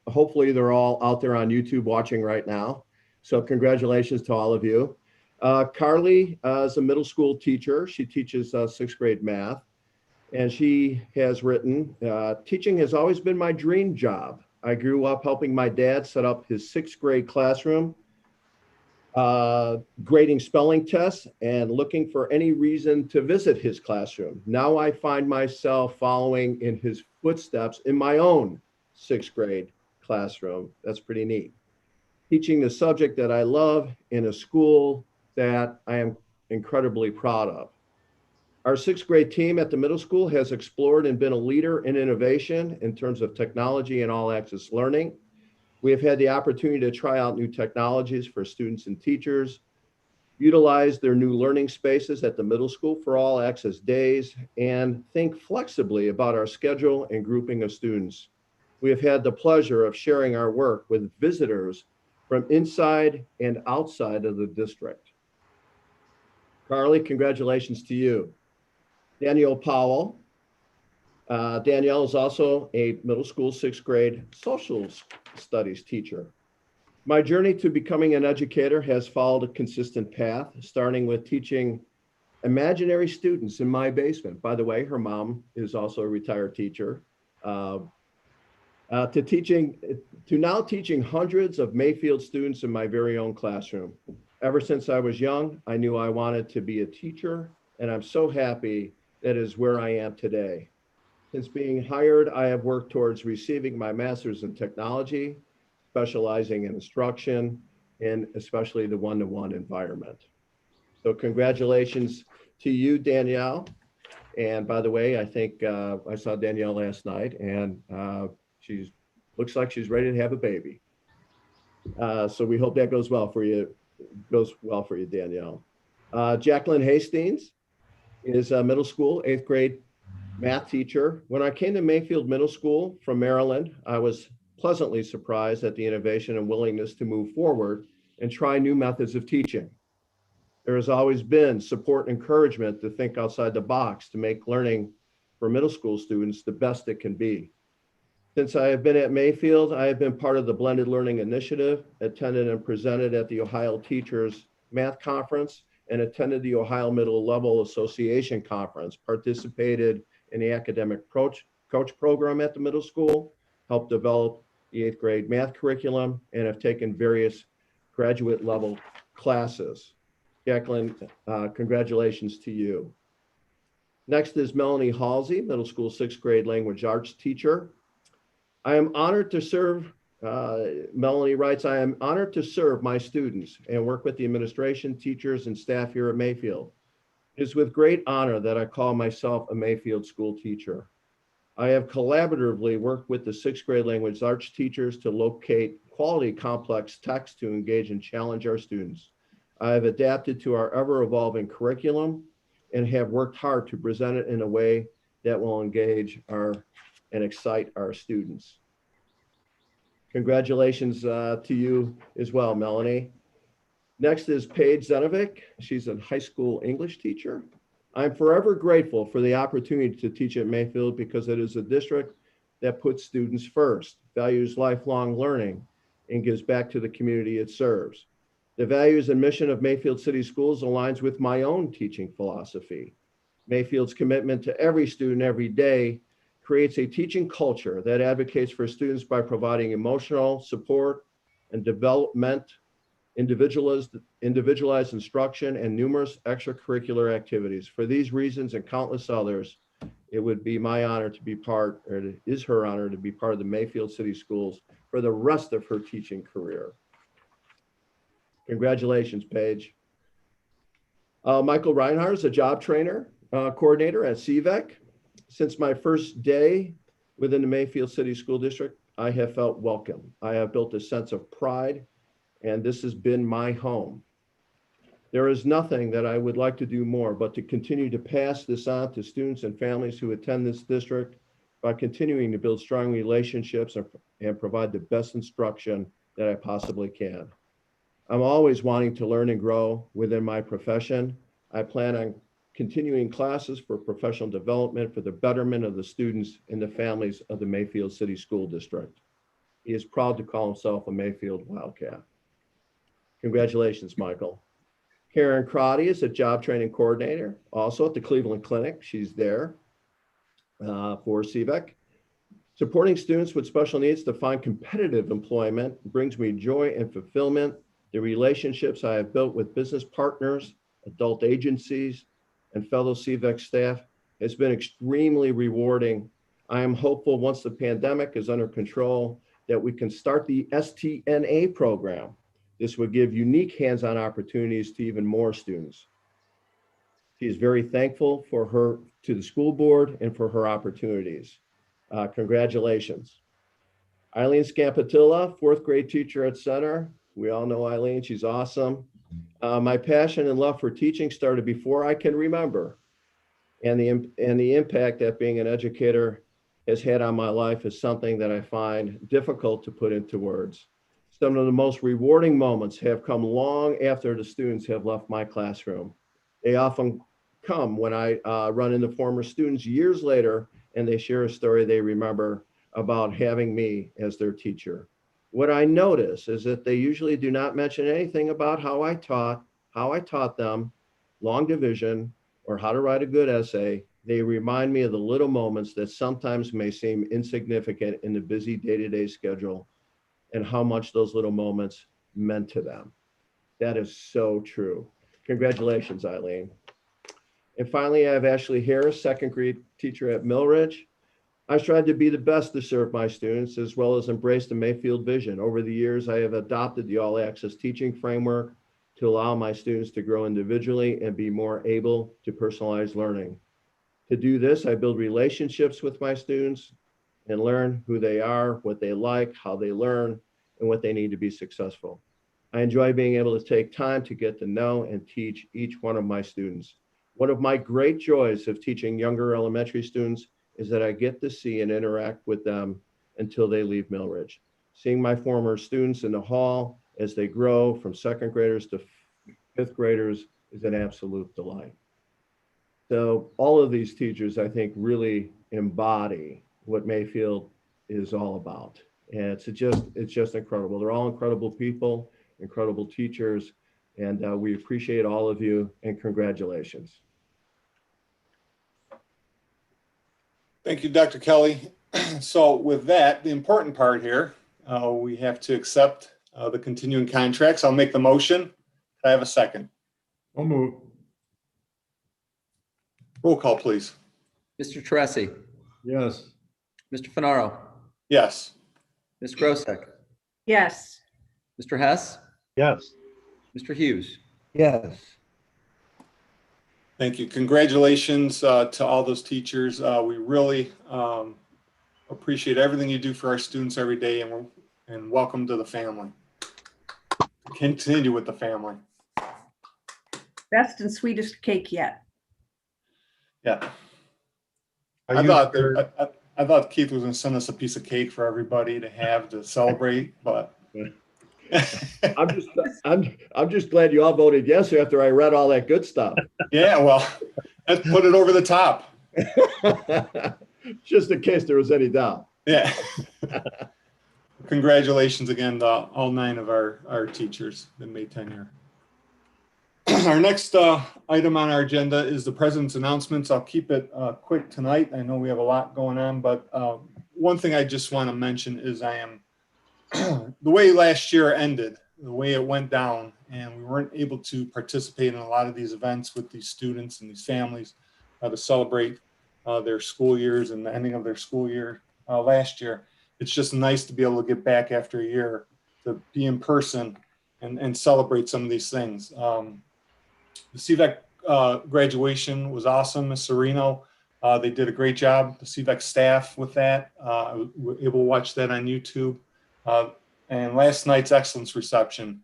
hopefully they're all out there on YouTube watching right now. So congratulations to all of you. Carly is a middle school teacher. She teaches 6th grade math. And she has written, teaching has always been my dream job. I grew up helping my dad set up his 6th grade classroom, grading spelling tests and looking for any reason to visit his classroom. Now I find myself following in his footsteps in my own 6th grade classroom. That's pretty neat. Teaching the subject that I love in a school that I am incredibly proud of. Our 6th grade team at the middle school has explored and been a leader in innovation in terms of technology and all access learning. We have had the opportunity to try out new technologies for students and teachers, utilize their new learning spaces at the middle school for all access days, and think flexibly about our schedule and grouping of students. We have had the pleasure of sharing our work with visitors from inside and outside of the district. Carly, congratulations to you. Danielle Powell. Danielle is also a middle school 6th grade social studies teacher. My journey to becoming an educator has followed a consistent path, starting with teaching imaginary students in my basement. By the way, her mom is also a retired teacher. To now teaching hundreds of Mayfield students in my very own classroom. Ever since I was young, I knew I wanted to be a teacher, and I'm so happy that is where I am today. Since being hired, I have worked towards receiving my master's in technology, specializing in instruction, and especially the one-to-one environment. So congratulations to you, Danielle. And by the way, I think I saw Danielle last night, and looks like she's ready to have a baby. So we hope that goes well for you, Danielle. Jacqueline Hastings is a middle school 8th grade math teacher. When I came to Mayfield Middle School from Maryland, I was pleasantly surprised at the innovation and willingness to move forward and try new methods of teaching. There has always been support and encouragement to think outside the box to make learning for middle school students the best it can be. Since I have been at Mayfield, I have been part of the Blended Learning Initiative, attended and presented at the Ohio Teachers Math Conference, and attended the Ohio Middle Level Association Conference, participated in the academic coach program at the middle school, helped develop the 8th grade math curriculum, and have taken various graduate level classes. Jacqueline, congratulations to you. Next is Melanie Halsey, middle school 6th grade language arts teacher. I am honored to serve, Melanie writes, I am honored to serve my students and work with the administration, teachers, and staff here at Mayfield. It is with great honor that I call myself a Mayfield school teacher. I have collaboratively worked with the 6th grade language arts teachers to locate quality complex text to engage and challenge our students. I have adapted to our ever-evolving curriculum and have worked hard to present it in a way that will engage and excite our students. Congratulations to you as well, Melanie. Next is Paige Zenovic. She's a high school English teacher. I'm forever grateful for the opportunity to teach at Mayfield because it is a district that puts students first, values lifelong learning, and gives back to the community it serves. The values and mission of Mayfield City Schools aligns with my own teaching philosophy. Mayfield's commitment to every student every day creates a teaching culture that advocates for students by providing emotional support and development, individualized instruction, and numerous extracurricular activities. For these reasons and countless others, it would be my honor to be part, or it is her honor to be part of the Mayfield City Schools for the rest of her teaching career. Congratulations, Paige. Michael Reinhard is a job trainer coordinator at CVEC. Since my first day within the Mayfield City School District, I have felt welcome. I have built a sense of pride, and this has been my home. There is nothing that I would like to do more but to continue to pass this on to students and families who attend this district by continuing to build strong relationships and provide the best instruction that I possibly can. I'm always wanting to learn and grow within my profession. I plan on continuing classes for professional development for the betterment of the students and the families of the Mayfield City School District. He is proud to call himself a Mayfield Wildcat. Congratulations, Michael. Karen Crotty is a job training coordinator, also at the Cleveland Clinic. She's there for CVEC. Supporting students with special needs to find competitive employment brings me joy and fulfillment. The relationships I have built with business partners, adult agencies, and fellow CVEC staff has been extremely rewarding. I am hopeful once the pandemic is under control that we can start the STNA program. This would give unique hands-on opportunities to even more students. She is very thankful to the school board and for her opportunities. Congratulations. Eileen Scampatilla, fourth grade teacher at Center. We all know Eileen, she's awesome. My passion and love for teaching started before I can remember. And the impact that being an educator has had on my life is something that I find difficult to put into words. Some of the most rewarding moments have come long after the students have left my classroom. They often come when I run into former students years later and they share a story they remember about having me as their teacher. What I notice is that they usually do not mention anything about how I taught them long division or how to write a good essay. They remind me of the little moments that sometimes may seem insignificant in the busy day-to-day schedule and how much those little moments meant to them. That is so true. Congratulations, Eileen. And finally, I have Ashley Harris, second grade teacher at Millridge. I strive to be the best to serve my students as well as embrace the Mayfield vision. Over the years, I have adopted the all access teaching framework to allow my students to grow individually and be more able to personalize learning. To do this, I build relationships with my students and learn who they are, what they like, how they learn, and what they need to be successful. I enjoy being able to take time to get to know and teach each one of my students. One of my great joys of teaching younger elementary students is that I get to see and interact with them until they leave Millridge. Seeing my former students in the hall as they grow from second graders to fifth graders is an absolute delight. So all of these teachers, I think, really embody what Mayfield is all about. And it's just incredible. They're all incredible people, incredible teachers, and we appreciate all of you and congratulations. Thank you, Dr. Kelly. So with that, the important part here, we have to accept the continuing contracts. I'll make the motion. Can I have a second? I'll move. Roll call, please. Mr. Teresi, Yes. Mr. Finaro, Yes. Ms. Grosek, Yes. Mr. Hess, Yes. Mr. Hughes. Yes. Thank you. Congratulations to all those teachers. We really appreciate everything you do for our students every day, and welcome to the family. Continue with the family. Best and sweetest cake yet. Yeah. I thought Keith was going to send us a piece of cake for everybody to have to celebrate, but I'm just glad you all voted yes after I read all that good stuff. yeah, well, let's put it over the top. Just in case there was any doubt. Yeah. Congratulations again to all 9 of our teachers that made tenure. Our next item on our agenda is the president's announcements. I'll keep it quick tonight. I know we have a lot going on, but one thing I just want to mention is the way last year ended, the way it went down, and we weren't able to participate in a lot of these events with these students and these families to celebrate their school years and the ending of their school year last year. It's just nice to be able to get back after a year to be in person and celebrate some of these things. The CVEC graduation was awesome, Ms. Serino. They did a great job, the CVEC staff, with that. We were able to watch that on YouTube. And last night's excellence reception.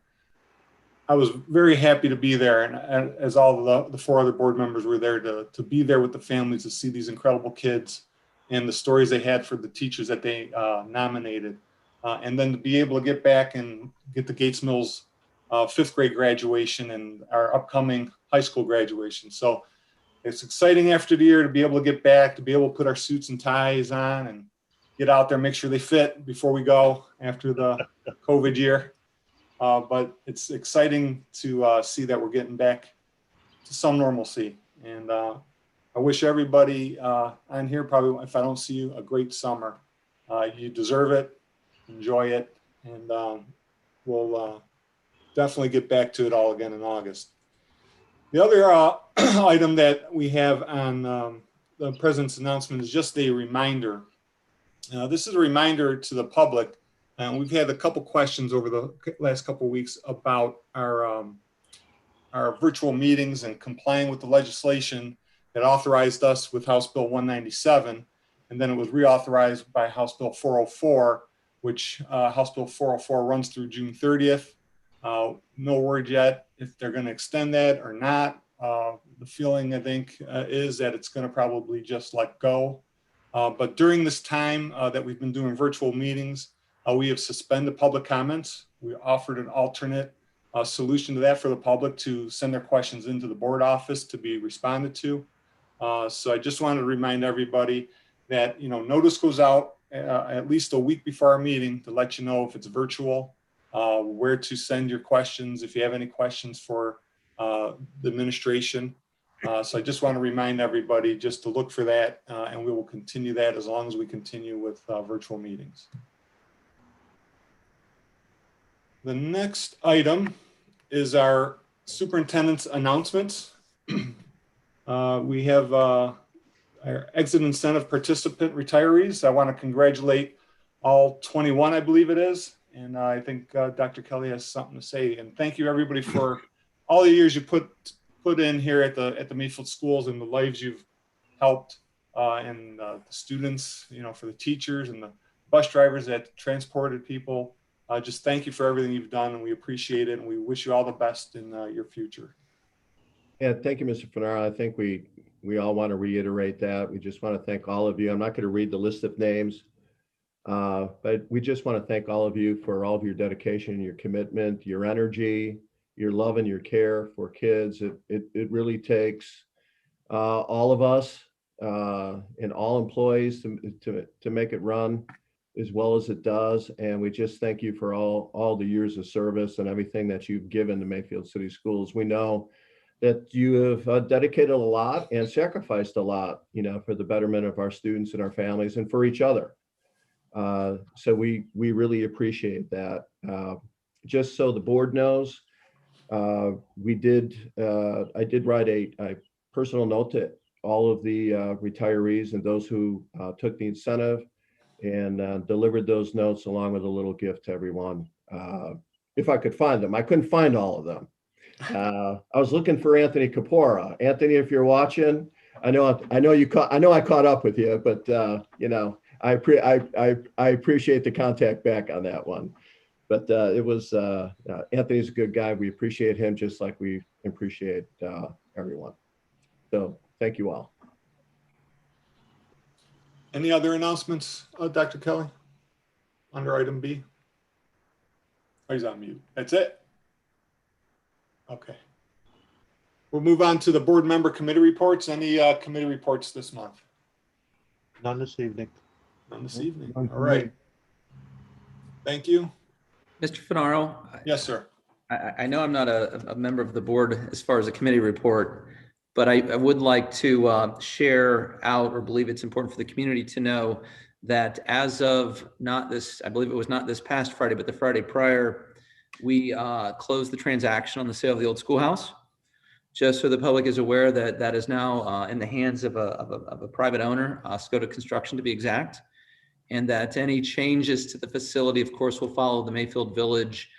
I was very happy to be there, and as all the 4 other board members were there to be there with the families, to see these incredible kids and the stories they had for the teachers that they nominated. And then to be able to get back and get the Gates Mills 5th grade graduation and our upcoming high school graduation. So it's exciting after the year to be able to get back, to be able to put our suits and ties on and get out there, make sure they fit before we go after the COVID year. But it's exciting to see that we're getting back to some normalcy. And I wish everybody on here, probably if I don't see you, a great summer. You deserve it, enjoy it, and we'll definitely get back to it all again in August. The other item that we have on the president's announcement is just a reminder. This is a reminder to the public. We've had a couple questions over the last couple of weeks about our virtual meetings and complying with the legislation that authorized us with House Bill 197. And then it was reauthorized by House Bill 404, which House Bill 404 runs through June 30th. No word yet if they're going to extend that or not. The feeling, I think, is that it's going to probably just let go. But during this time that we've been doing virtual meetings, we have suspended public comments. We offered an alternate solution to that for the public to send their questions into the board office to be responded to. So I just wanted to remind everybody that, notice goes out at least a week before our meeting to let you know if it's virtual, where to send your questions, if you have any questions for the administration. So I just want to remind everybody just to look for that, and we will continue that as long as we continue with virtual meetings. The next item is our superintendent's announcements. We have our exit incentive participant retirees. I want to congratulate all 21, I believe it is. And I think Dr. Kelly has something to say. And thank you everybody for all the years you put in here at the Mayfield schools and the lives you've helped, and the students, for the teachers and the bus drivers that transported people. Just thank you for everything you've done, and we appreciate it, and we wish you all the best in your future. Yeah, thank you, Mr. Finara. I think we all want to reiterate that. We just want to thank all of you. I'm not going to read the list of names, but we just want to thank all of you for all of your dedication, your commitment, your energy, your love and your care for kids. It really takes all of us and all employees to make it run as well as it does. And we just thank you for all the years of service and everything that you've given to Mayfield City Schools. We know that you have dedicated a lot and sacrificed a lot, for the betterment of our students and our families and for each other. So we really appreciate that. Just so the board knows, I did write a personal note to all of the retirees and those who took the incentive, and delivered those notes along with a little gift to everyone. If I could find them. I couldn't find all of them. I was looking for Anthony Capora. Anthony, if you're watching, I know I caught up with you, but I appreciate the contact back on that one. But it was Anthony's a good guy. We appreciate him just like we appreciate everyone. So thank you all. Any other announcements, Dr. Kelly, under item B? Oh, he's on mute. That's it? Okay. We'll move on to the board member committee reports. Any committee reports this month? None this evening. None this evening. All right. Thank you. Mr. Finaro? Yes, sir. I know I'm not a member of the board as far as a committee report, but I would like to share out, or believe it's important for the community to know, that as of I believe it was not this past Friday, but the Friday prior, we closed the transaction on the sale of the old schoolhouse. Just so the public is aware that that is now in the hands of a private owner, Skoda Construction to be exact, and that any changes to the facility, of course, will follow the Mayfield Village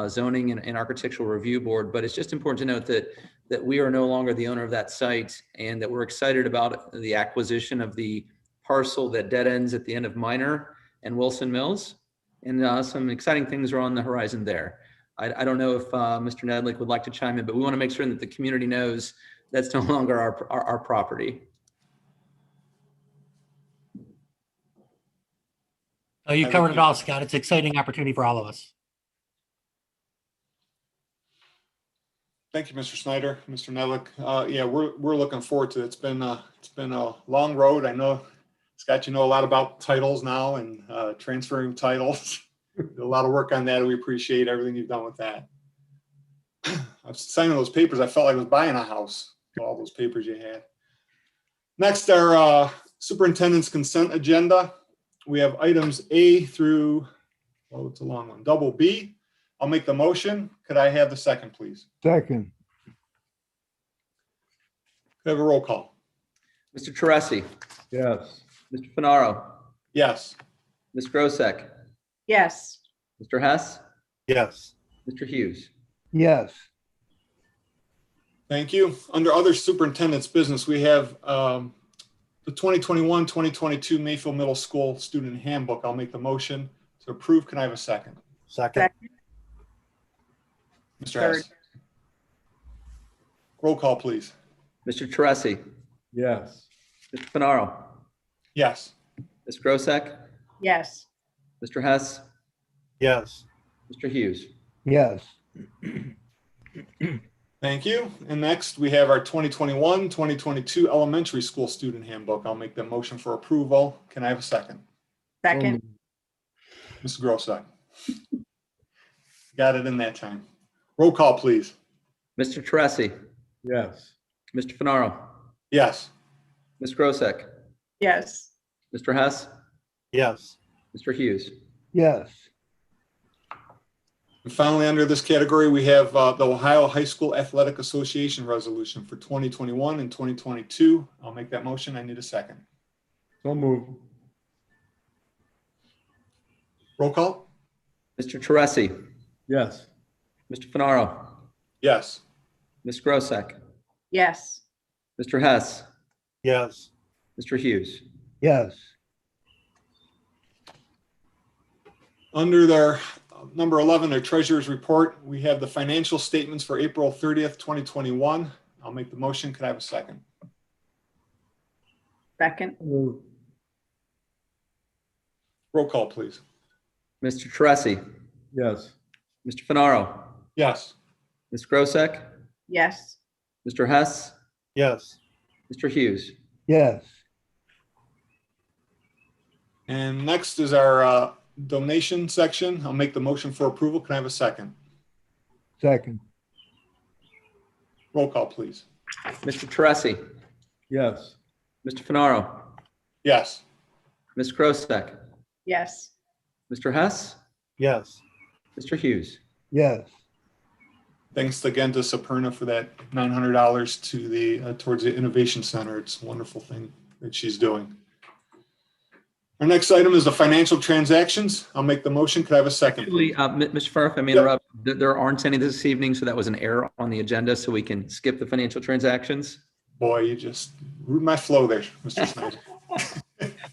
zoning and architectural review board. But it's just important to note that we are no longer the owner of that site, and that we're excited about the acquisition of the parcel that dead ends at the end of Minor and Wilson Mills. And some exciting things are on the horizon there. I don't know if Mr. Nedlick would like to chime in, but we want to make sure that the community knows that's no longer our property. Oh, you covered it all, Scott. It's an exciting opportunity for all of us. Thank you, Mr. Snyder, Mr. Nedlick. Yeah, we're looking forward to it. It's been a long road. I know, Scott, you know a lot about titles now and transferring titles. Did a lot of work on that. We appreciate everything you've done with that. I was signing those papers. I felt like I was buying a house. All those papers you had. Next, our superintendent's consent agenda. We have items A through, oh, it's a long one, double B. I'll make the motion. Could I have the second, please? Second. Could I have a roll call? Mr. Teresi, Yes. Mr. Finaro, Yes. Ms. Grosek, Yes. Mr. Hess, Yes. Mr. Hughes. Yes. Thank you. Under other superintendent's business, we have the 2021-2022 Mayfield Middle School Student Handbook. I'll make the motion to approve. Can I have a second? Second. Mr. Hess. Roll call, please. Mr. Teresi, Yes. Mr. Finaro, Yes. Ms. Grosek, Yes. Mr. Hess, Yes. Mr. Hughes. Yes. Thank you. And next, we have our 2021-2022 Elementary School Student Handbook. I'll make the motion for approval. Can I have a second? Second. Mr. Grosek. Got it in that time. Roll call, please. Mr. Teresi, Yes. Mr. Finaro, Yes. Ms. Grosek, Yes. Mr. Hess, Yes. Mr. Hughes. Yes. And finally, under this category, we have the Ohio High School Athletic Association resolution for 2021 and 2022. I'll make that motion. I need a second. So move. Roll call? Mr. Teresi, Yes. Mr. Finaro, Yes. Ms. Grosek, Yes. Mr. Hess, Yes. Mr. Hughes. Yes. Under their number 11, their treasurer's report, we have the financial statements for April 30th, 2021. I'll make the motion. Could I have a second? Second. Move. Roll call, please. Mr. Teresi, Yes. Mr. Finaro, Yes. Ms. Grosek, Yes. Mr. Hess, Yes. Mr. Hughes. Yes. And next is our donation section. I'll make the motion for approval. Can I have a second? Second. Roll call, please. Mr. Teresi, Yes. Mr. Finaro, Yes. Ms. Grosek, Yes. Mr. Hess, Yes. Mr. Hughes. Yes. Thanks again to Superna for that $900 to the towards the Innovation Center. It's a wonderful thing that she's doing. Our next item is the financial transactions. I'll make the motion. Could I have a second? Actually, Mr. Farr, if I may Yep. interrupt, there aren't any this evening, so that was an error on the agenda, so we can skip the financial transactions. Boy, you just ruined my flow there, Mr. Snyder.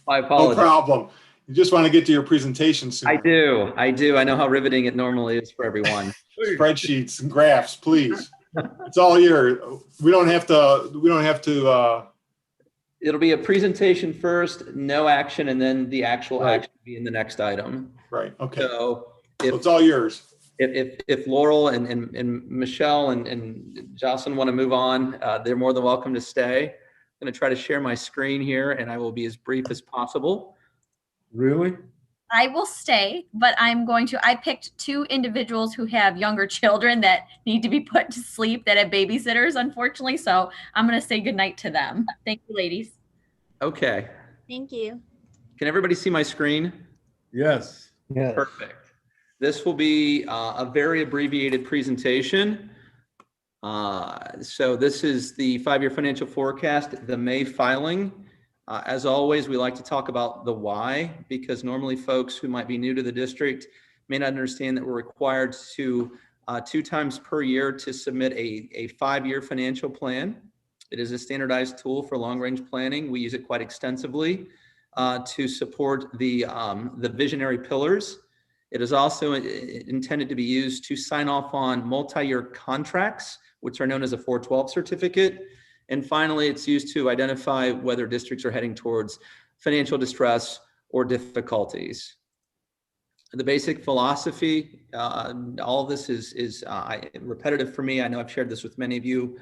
My No apologies. problem. You just want to get to your presentation soon. I do. I know how riveting it normally is for everyone. Spreadsheets and graphs, please. It's all yours. We don't have to. It'll be a presentation first, no action, and then the actual Right. action be in the next item. Right, okay. So So it's all yours. if Laurel and Michelle and Jocelyn want to move on, they're more than welcome to stay. I'm going to try to share my screen here, and I will be as brief as possible. Really? I will stay, but I picked two individuals who have younger children that need to be put to sleep that have babysitters, unfortunately. So I'm going to say goodnight to them. Thank you, ladies. Okay. Thank you. Can everybody see my screen? Yes. Yes. Perfect. This will be a very abbreviated presentation. So this is the 5-year financial forecast, the May filing. As always, we like to talk about the why, because normally folks who might be new to the district may not understand that we're required to 2 times per year to submit a 5-year financial plan. It is a standardized tool for long-range planning. We use it quite extensively to support the visionary pillars. It is also intended to be used to sign off on multi-year contracts, which are known as a 412 certificate. And finally, it's used to identify whether districts are heading towards financial distress or difficulties. The basic philosophy, all of this is repetitive for me. I know I've shared this with many of you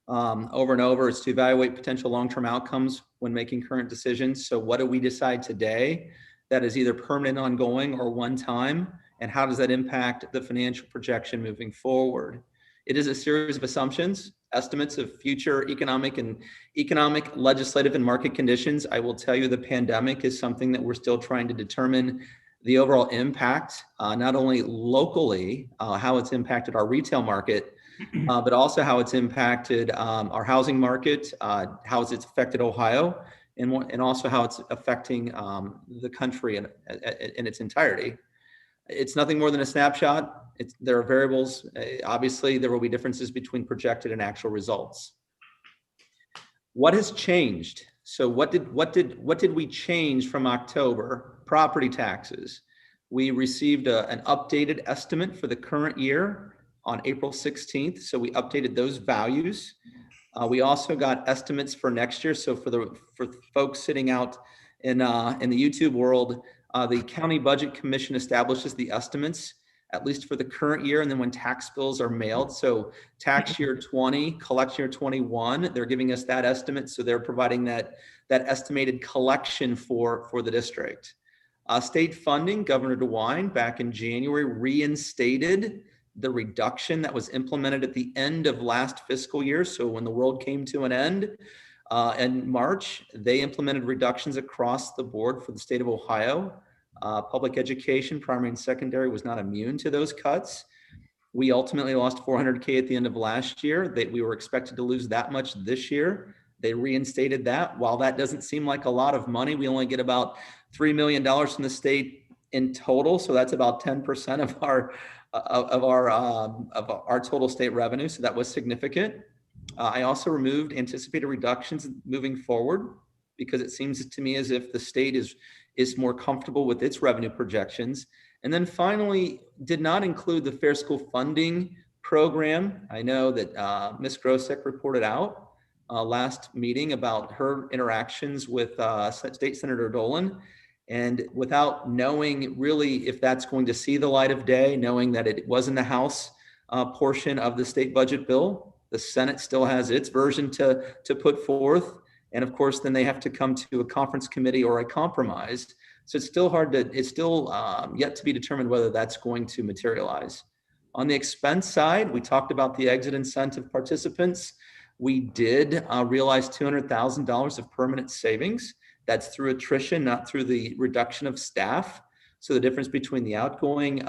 over and over. It's to evaluate potential long-term outcomes when making current decisions. So what do we decide today that is either permanent, ongoing, or one time? And how does that impact the financial projection moving forward? It is a series of assumptions, estimates of future economic, legislative, and market conditions. I will tell you the pandemic is something that we're still trying to determine the overall impact, not only locally, how it's impacted our retail market, but also how it's impacted our housing market, how it's affected Ohio, and also how it's affecting the country in its entirety. It's nothing more than a snapshot. There are variables. Obviously, there will be differences between projected and actual results. What has changed? So what did we change from October? Property taxes. We received an updated estimate for the current year on April 16th. So we updated those values. We also got estimates for next year. So for folks sitting out in the YouTube world, the County Budget Commission establishes the estimates, at least for the current year, and then when tax bills are mailed. So tax year 20, collection year 21, they're giving us that estimate. So they're providing that estimated collection for the district. State funding, Governor DeWine back in January reinstated the reduction that was implemented at the end of last fiscal year. So when the world came to an end in March, they implemented reductions across the board for the state of Ohio. Public education, primary and secondary, was not immune to those cuts. We ultimately lost $400K at the end of last year. We were expected to lose that much this year. They reinstated that. While that doesn't seem like a lot of money, we only get about $3 million from the state in total. So that's about 10% of our total state revenue. So that was significant. I also removed anticipated reductions moving forward because it seems to me as if the state is more comfortable with its revenue projections. And then finally, did not include the Fair School Funding Program. I know that Ms. Grosek reported out last meeting about her interactions with State Senator Dolan. And without knowing really if that's going to see the light of day, knowing that it was in the House portion of the state budget bill, the Senate still has its version to put forth. And of course, then they have to come to a conference committee or a compromise. So it's still yet to be determined whether that's going to materialize. On the expense side, we talked about the exit incentive participants. We did realize $200,000 of permanent savings. That's through attrition, not through the reduction of staff. So the difference between the outgoing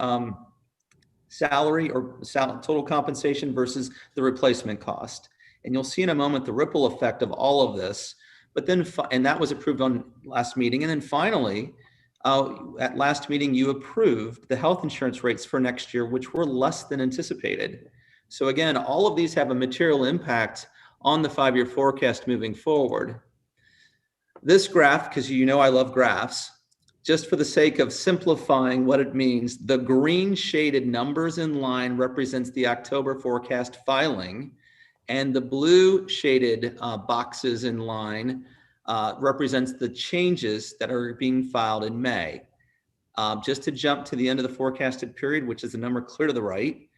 salary or total compensation versus the replacement cost. And you'll see in a moment the ripple effect of all of this. But then, and that was approved on last meeting. And then finally, at last meeting, you approved the health insurance rates for next year, which were less than anticipated. So again, all of these have a material impact on the 5-year forecast moving forward. This graph, because you know I love graphs, just for the sake of simplifying what it means, the green shaded numbers in line represents the October forecast filing, and the blue shaded boxes in line represents the changes that are being filed in May. Just to jump to the end of the forecasted period, which is the number clear to the right,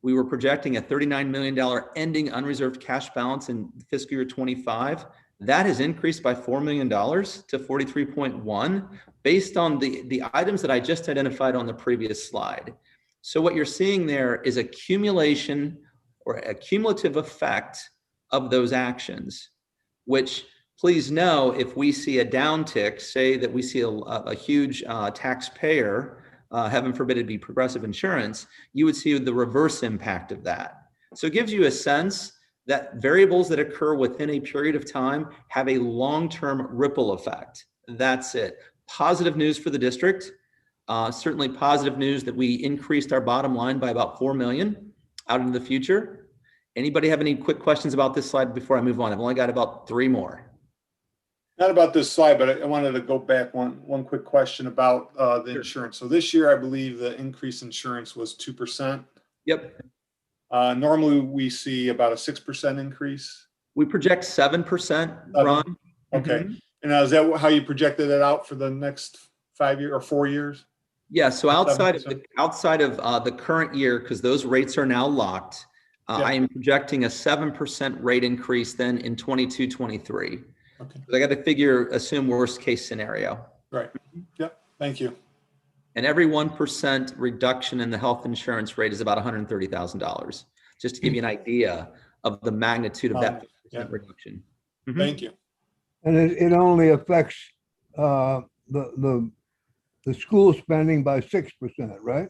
we were projecting a $39 million ending unreserved cash balance in fiscal year 25. That has increased by $4 million to 43.1 based on the items that I just identified on the previous slide. So what you're seeing there is accumulation or a cumulative effect of those actions, which please know if we see a downtick, say that we see a huge taxpayer, heaven forbid it be Progressive Insurance, you would see the reverse impact of that. So it gives you a sense that variables that occur within a period of time have a long-term ripple effect. That's it. Positive news for the district. Certainly positive news that we increased our bottom line by about $4 million out into the future. Anybody have any quick questions about this slide before I move on? I've only got about 3 more. Not about this slide, but I wanted to go back one quick question about the insurance. So this year, I believe the increase in insurance was 2%. Yep. Normally, we see about a 6% increase. We project 7%, Ron. Okay. Mhm. And is that how you projected it out for the next 5 years or 4 years? Yeah, so outside of 7%? the current year, because those rates are now locked, I am projecting a 7% rate increase then in 22-23. Okay. I got to assume worst case scenario. Right. Yep. Thank you. And every 1% reduction in the health insurance rate is about $130,000, just to give you an idea of the magnitude of that 5% reduction. Thank you. And it only affects the school spending by 6%, right?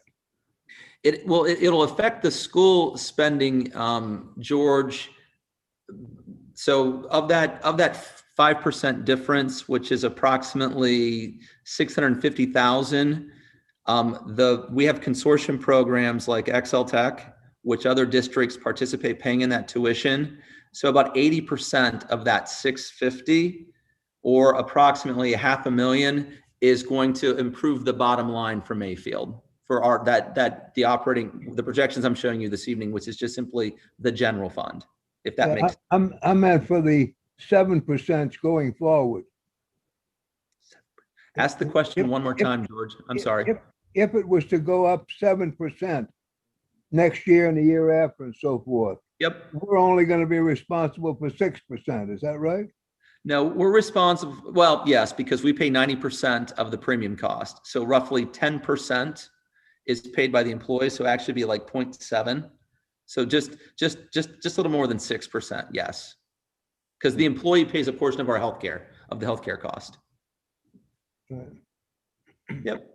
It'll affect the school spending, George. So of that 5% difference, which is approximately 650,000, we have consortium programs like Excel Tech, which other districts participate paying in that tuition. So about 80% of that 650, or approximately $500,000, is going to improve the bottom line for Mayfield for the projections I'm showing you this evening, which is just simply the general fund, if that makes sense. I meant for the 7% going forward. Ask the question one more time, George. I'm sorry. If it was to go up 7% next year and the year after and so forth. Yep. We're only going to be responsible for 6%. Is that right? No, we're responsible. Well, yes, because we pay 90% of the premium cost. So roughly 10% is paid by the employee. So actually be like 0.7. So just a little more than 6%. Yes. Because the employee pays a portion of the healthcare cost. Right. Yep.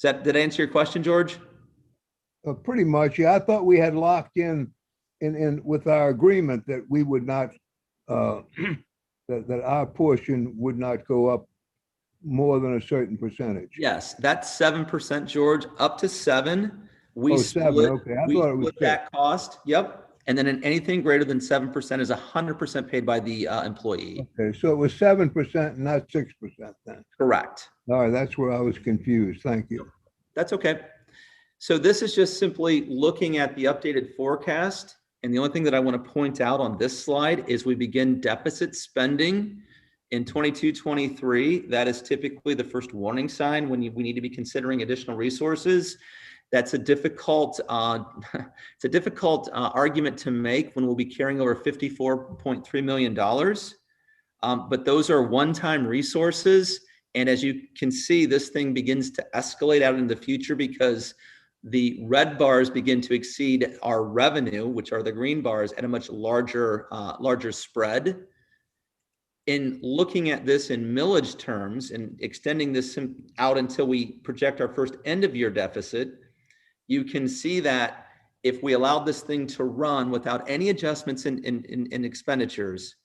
Did that answer your question, George? Pretty much. Yeah, I thought we had locked in with our agreement that we would not, that our portion would not go up more than a certain percentage. Yes, that's 7%, George. Up to 7%. We split, 7. Okay, I thought it was that cost. Yep. And then in anything greater than 7% is 100% paid by the employee. Okay, so it was 7%, not 6% then. Correct. All right, that's where I was confused. Thank you. That's okay. So this is just simply looking at the updated forecast. And the only thing that I want to point out on this slide is we begin deficit spending in 22-23. That is typically the first warning sign when we need to be considering additional resources. That's a difficult argument to make when we'll be carrying over $54.3 million. But those are one-time resources. And as you can see, this thing begins to escalate out in the future because the red bars begin to exceed our revenue, which are the green bars, at a much larger spread. In looking at this in millage terms and extending this out until we project our first end of year deficit, you can see that if we allowed this thing to run without any adjustments in expenditures,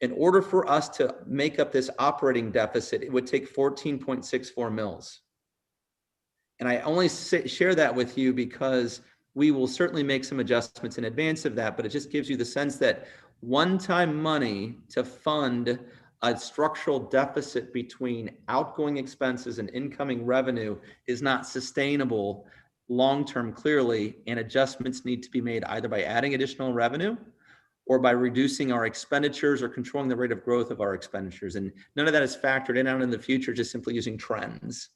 in order for us to make up this operating deficit, it would take 14.64 mils. And I only share that with you because we will certainly make some adjustments in advance of that, but it just gives you the sense that one-time money to fund a structural deficit between outgoing expenses and incoming revenue is not sustainable long-term, clearly, and adjustments need to be made either by adding additional revenue or by reducing our expenditures or controlling the rate of growth of our expenditures. And none of that is factored in out in the future, just simply using trends.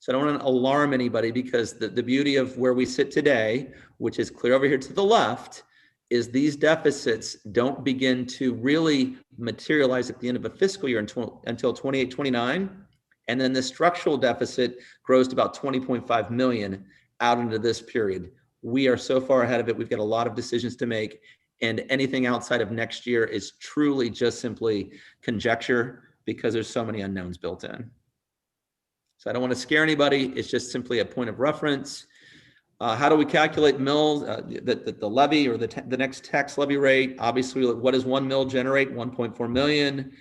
So I don't want to alarm anybody because the beauty of where we sit today, which is clear over here to the left, is these deficits don't begin to really materialize at the end of a fiscal year until 28-29. And then the structural deficit grows to about 20.5 million out into this period. We are so far ahead of it. We've got a lot of decisions to make. And anything outside of next year is truly just simply conjecture because there's so many unknowns built in. So I don't want to scare anybody. It's just simply a point of reference. How do we calculate mills, the levy or the next tax levy rate? Obviously, what does 1 mil generate? 1.4 million.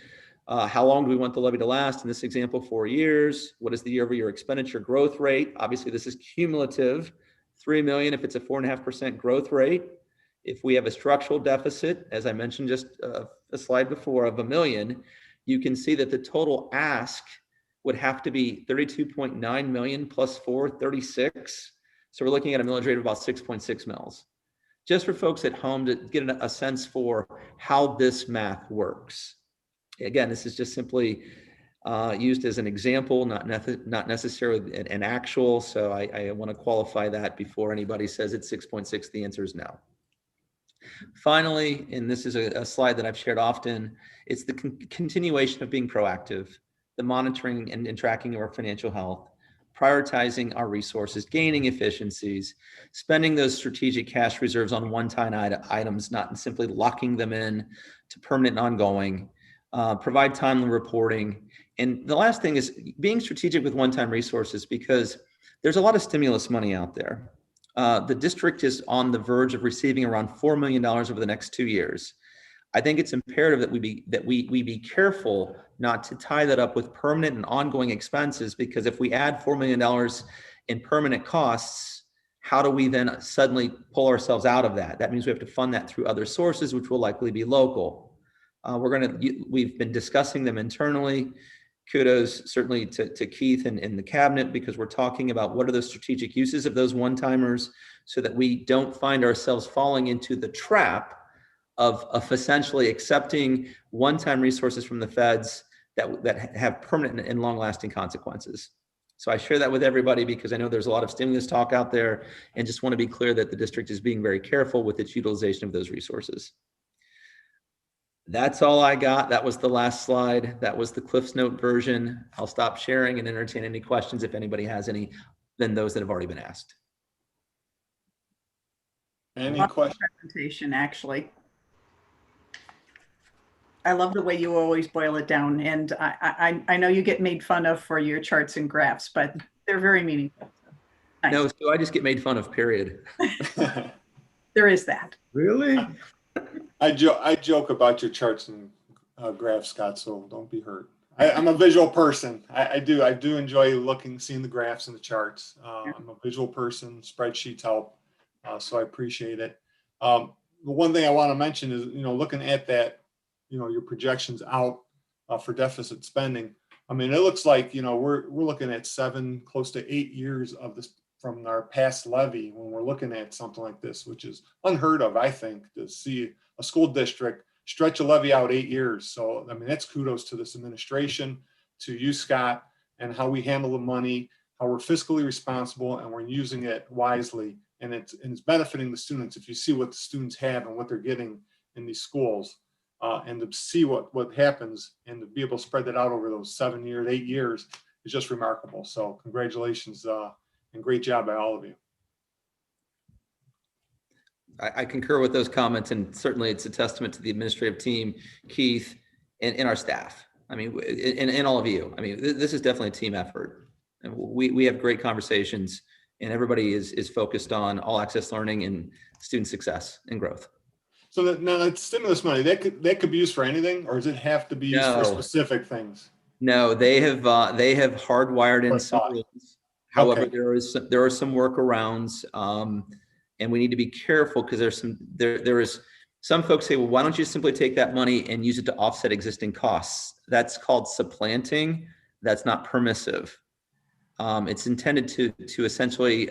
How long do we want the levy to last? In this example, 4 years. What is the year-over-year expenditure growth rate? Obviously, this is cumulative. 3 million if it's a 4.5% growth rate. If we have a structural deficit, as I mentioned just a slide before, of $1 million, you can see that the total ask would have to be 32.9 million plus 36. So we're looking at a millage rate of about 6.6 mils. Just for folks at home to get a sense for how this math works. Again, this is just simply used as an example, not necessarily an actual. So I want to qualify that before anybody says it's 6.6. The answer is no. Finally, and this is a slide that I've shared often, it's the continuation of being proactive, the monitoring and tracking of our financial health, prioritizing our resources, gaining efficiencies, spending those strategic cash reserves on one-time items, not simply locking them in to permanent and ongoing, provide timely reporting. And the last thing is being strategic with one-time resources, because there's a lot of stimulus money out there. The district is on the verge of receiving around $4 million over the next 2 years. I think it's imperative that we be careful not to tie that up with permanent and ongoing expenses, because if we add $4 million in permanent costs, how do we then suddenly pull ourselves out of that? That means we have to fund that through other sources, which will likely be local. We've been discussing them internally. Kudos certainly to Keith and the cabinet, because we're talking about what are the strategic uses of those one-timers so that we don't find ourselves falling into the trap of essentially accepting one-time resources from the feds that have permanent and long-lasting consequences. So I share that with everybody because I know there's a lot of stimulus talk out there, and just want to be clear that the district is being very careful with its utilization of those resources. That's all I got. That was the last slide. That was the Cliff's Note version. I'll stop sharing and entertain any questions if anybody has any, than those that have already been asked. Any Love the questions? presentation, actually. I love the way you always boil it down. And I know you get made fun of for your charts and graphs, but they're very meaningful. Nice. No, so I just get made fun of, period. There is that. Really? I joke about your charts and graphs, Scott, so don't be hurt. I'm a visual person. I do enjoy seeing the graphs and the charts. I'm a visual person. Spreadsheets help, so I appreciate it. The one thing I want to mention is, looking at that, your projections out for deficit spending. I mean, it looks like, we're looking at 7, close to 8 years of this from our past levy when we're looking at something like this, which is unheard of, I think, to see a school district stretch a levy out 8 years. So, I mean, that's kudos to this administration, to you, Scott, and how we handle the money, how we're fiscally responsible, and we're using it wisely. And it's benefiting the students. If you see what the students have and what they're getting in these schools, and to see what happens and to be able to spread that out over those 7 years, 8 years is just remarkable. So congratulations and great job by all of you. I concur with those comments, and certainly it's a testament to the administrative team, Keith, and our staff. I mean, and all of you. I mean, this is definitely a team effort. And we have great conversations, and everybody is focused on all access learning and student success and growth. So now that stimulus money, that could be used for anything, or does it have to be used for specific things? No, they have hardwired in some rules. However, Okay. there are some workarounds, and we need to be careful because there is some folks say, well, why don't you simply take that money and use it to offset existing costs? That's called supplanting. That's not permissive. It's intended to essentially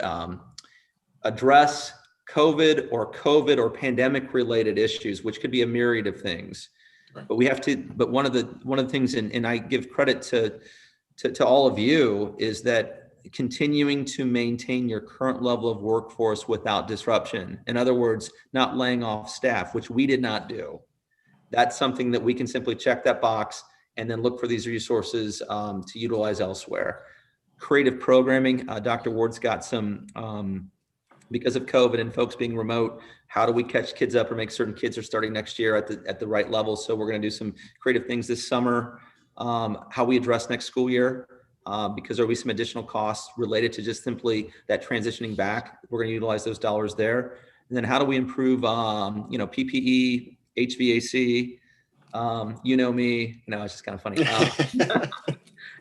address COVID or pandemic related issues, which could be a myriad of things. Right. But we have to. But one of the things, and I give credit to all of you, is that continuing to maintain your current level of workforce without disruption. In other words, not laying off staff, which we did not do. That's something that we can simply check that box and then look for these resources to utilize elsewhere. Creative programming, Dr. Ward's got some, because of COVID and folks being remote, how do we catch kids up or make certain kids are starting next year at the right level? So we're going to do some creative things this summer. How we address next school year, because there'll be some additional costs related to just simply that transitioning back. We're going to utilize those dollars there. And then how do we improve, PPE, HVAC, me, it's just kind of funny.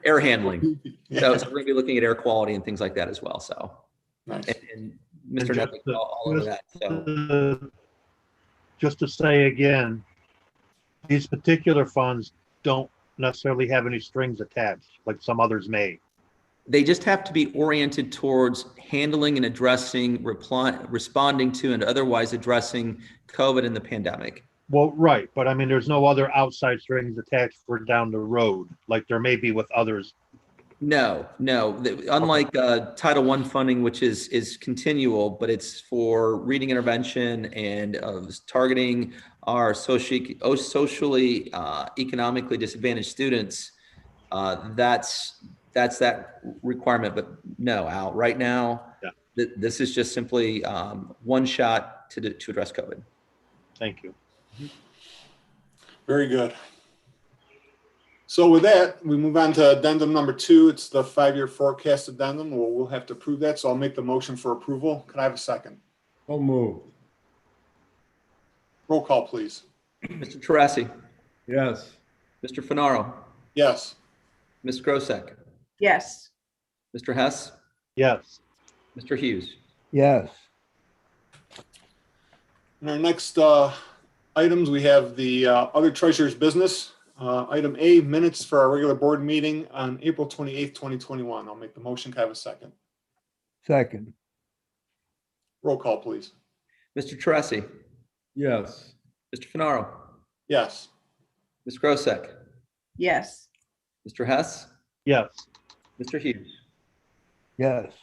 Air handling. So we're going to be looking at air quality and things like that as well. So, nice. And Mr. Netlick, all of that. So. Just to say again, these particular funds don't necessarily have any strings attached, like some others may. They just have to be oriented towards handling and addressing, responding to, and otherwise addressing COVID and the pandemic. Well, right, but I mean, there's no other outside strings attached for down the road, like there may be with others. No. Unlike Title I funding, which is continual, but it's for reading intervention and targeting our socially, economically disadvantaged students. That's that requirement. But no, Al, right now, this is just simply one shot to address COVID. Thank you. Very good. So with that, we move on to addendum number 2. It's the 5-year forecast addendum. We'll have to approve that. So I'll make the motion for approval. Can I have a second? So moved. Roll call, please. Mr. Terrassi, Yes. Mr. Finaro, Yes. Ms. Grosek, Yes. Mr. Hess, Yes. Mr. Hughes. Yes. In our next items, we have the other treasurer's business. Item A, minutes for our regular board meeting on April 28th, 2021. I'll make the motion. Can I have a second? Second. Roll call, please. Mr. Terrassi, Yes. Mr. Finaro, Yes. Ms. Grosek, Yes. Mr. Hess, Yes. Mr. Hughes. Yes.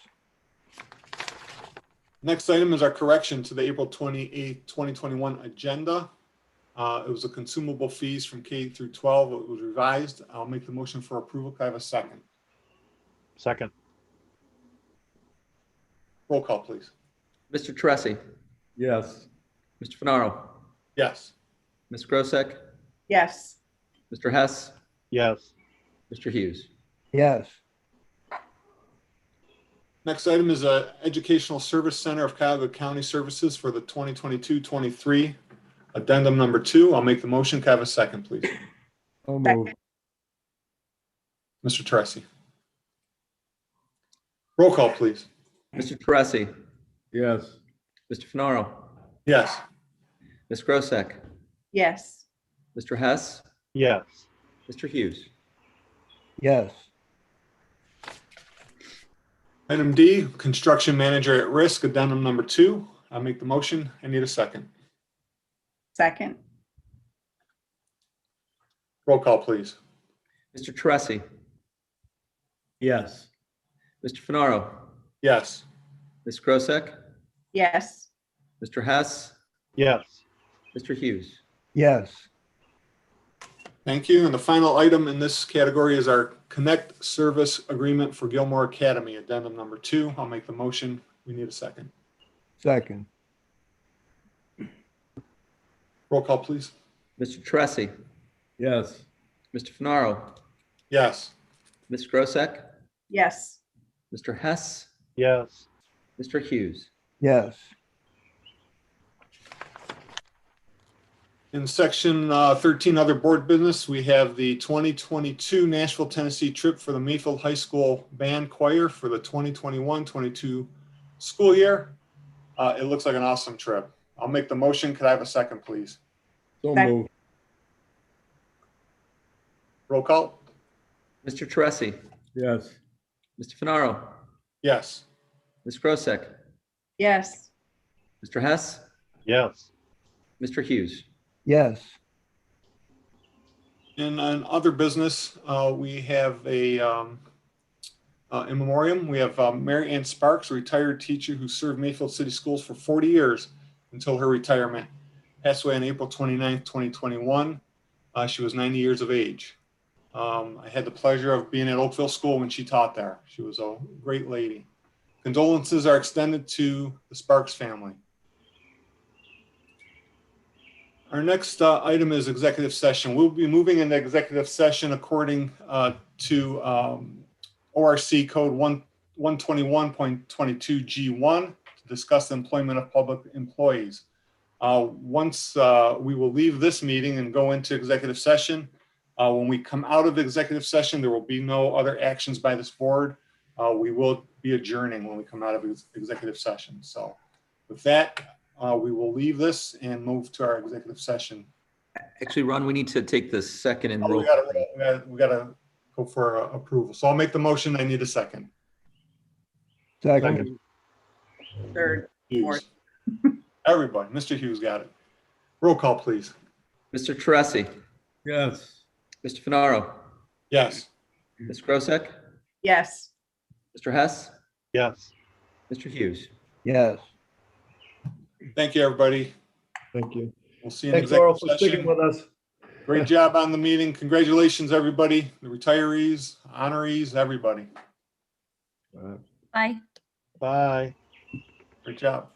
Next item is our correction to the April 28th, 2021 agenda. It was a consumable fees from K through 12. It was revised. I'll make the motion for approval. Can I have a second? Second. Roll call, please. Mr. Terrassi, Yes. Mr. Finaro, Yes. Ms. Grosek, Yes. Mr. Hess, Yes. Mr. Hughes. Yes. Next item is a Educational Service Center of Cuyahoga County Services for the 2022-23. Addendum number 2. I'll make the motion. Can I have a second, please? So moved. Mr. Terrassi. Roll call, please. Mr. Terrassi, Yes. Mr. Finaro, Yes. Ms. Grosek, Yes. Mr. Hess, Yes. Mr. Hughes. Yes. Item D, Construction Manager at Risk, addendum number 2. I'll make the motion. I need a second. Second. Roll call, please. Mr. Terrassi, Yes. Mr. Finaro, Yes. Ms. Grosek, Yes. Mr. Hess, Yes. Mr. Hughes. Yes. Thank you. And the final item in this category is our Connect Service Agreement for Gilmore Academy, addendum number 2. I'll make the motion. We need a second. Second. Roll call, please. Mr. Terrassi, Yes. Mr. Finaro, Yes. Ms. Grosek, Yes. Mr. Hess, Yes. Mr. Hughes. Yes. In section 13, other board business, we have the 2022 Nashville, Tennessee trip for the Mayfield High School Band Choir for the 2021-22 school year. It looks like an awesome trip. I'll make the motion. Could I have a second, please? So Second. moved. Roll call. Mr. Terrassi, Yes. Mr. Finaro, Yes. Ms. Grosek, Yes. Mr. Hess, Yes. Mr. Hughes. Yes. And on other business, we have a in memoriam. We have Mary Ann Sparks, a retired teacher who served Mayfield City Schools for 40 years until her retirement. Passed away on April 29th, 2021. She was 90 years of age. I had the pleasure of being at Oakville School when she taught there. She was a great lady. Condolences are extended to the Sparks family. Our next item is executive session. We'll be moving into executive session according to ORC code 121.22G1 to discuss the employment of public employees. Once we will leave this meeting and go into executive session, when we come out of executive session, there will be no other actions by this board. We will be adjourning when we come out of executive session. So with that, we will leave this and move to our executive session Actually, Ron, we need to take the second and Oh, roll. we gotta go for approval. So I'll make the motion. I need a second. Second. Third, fourth. Everybody, Mr. Hughes got it. Roll call, please. Mr. Teresi, Yes. Mr. Finaro, Yes. Ms. Grosek, Yes. Mr. Hess, Yes. Mr. Hughes. Yes. Thank you, everybody. Thank you. We'll see you in Thanks, Laurel, executive for sticking session. with us. Great job on the meeting. Congratulations, everybody, the retirees, honorees, everybody. Bye. Bye. Great job.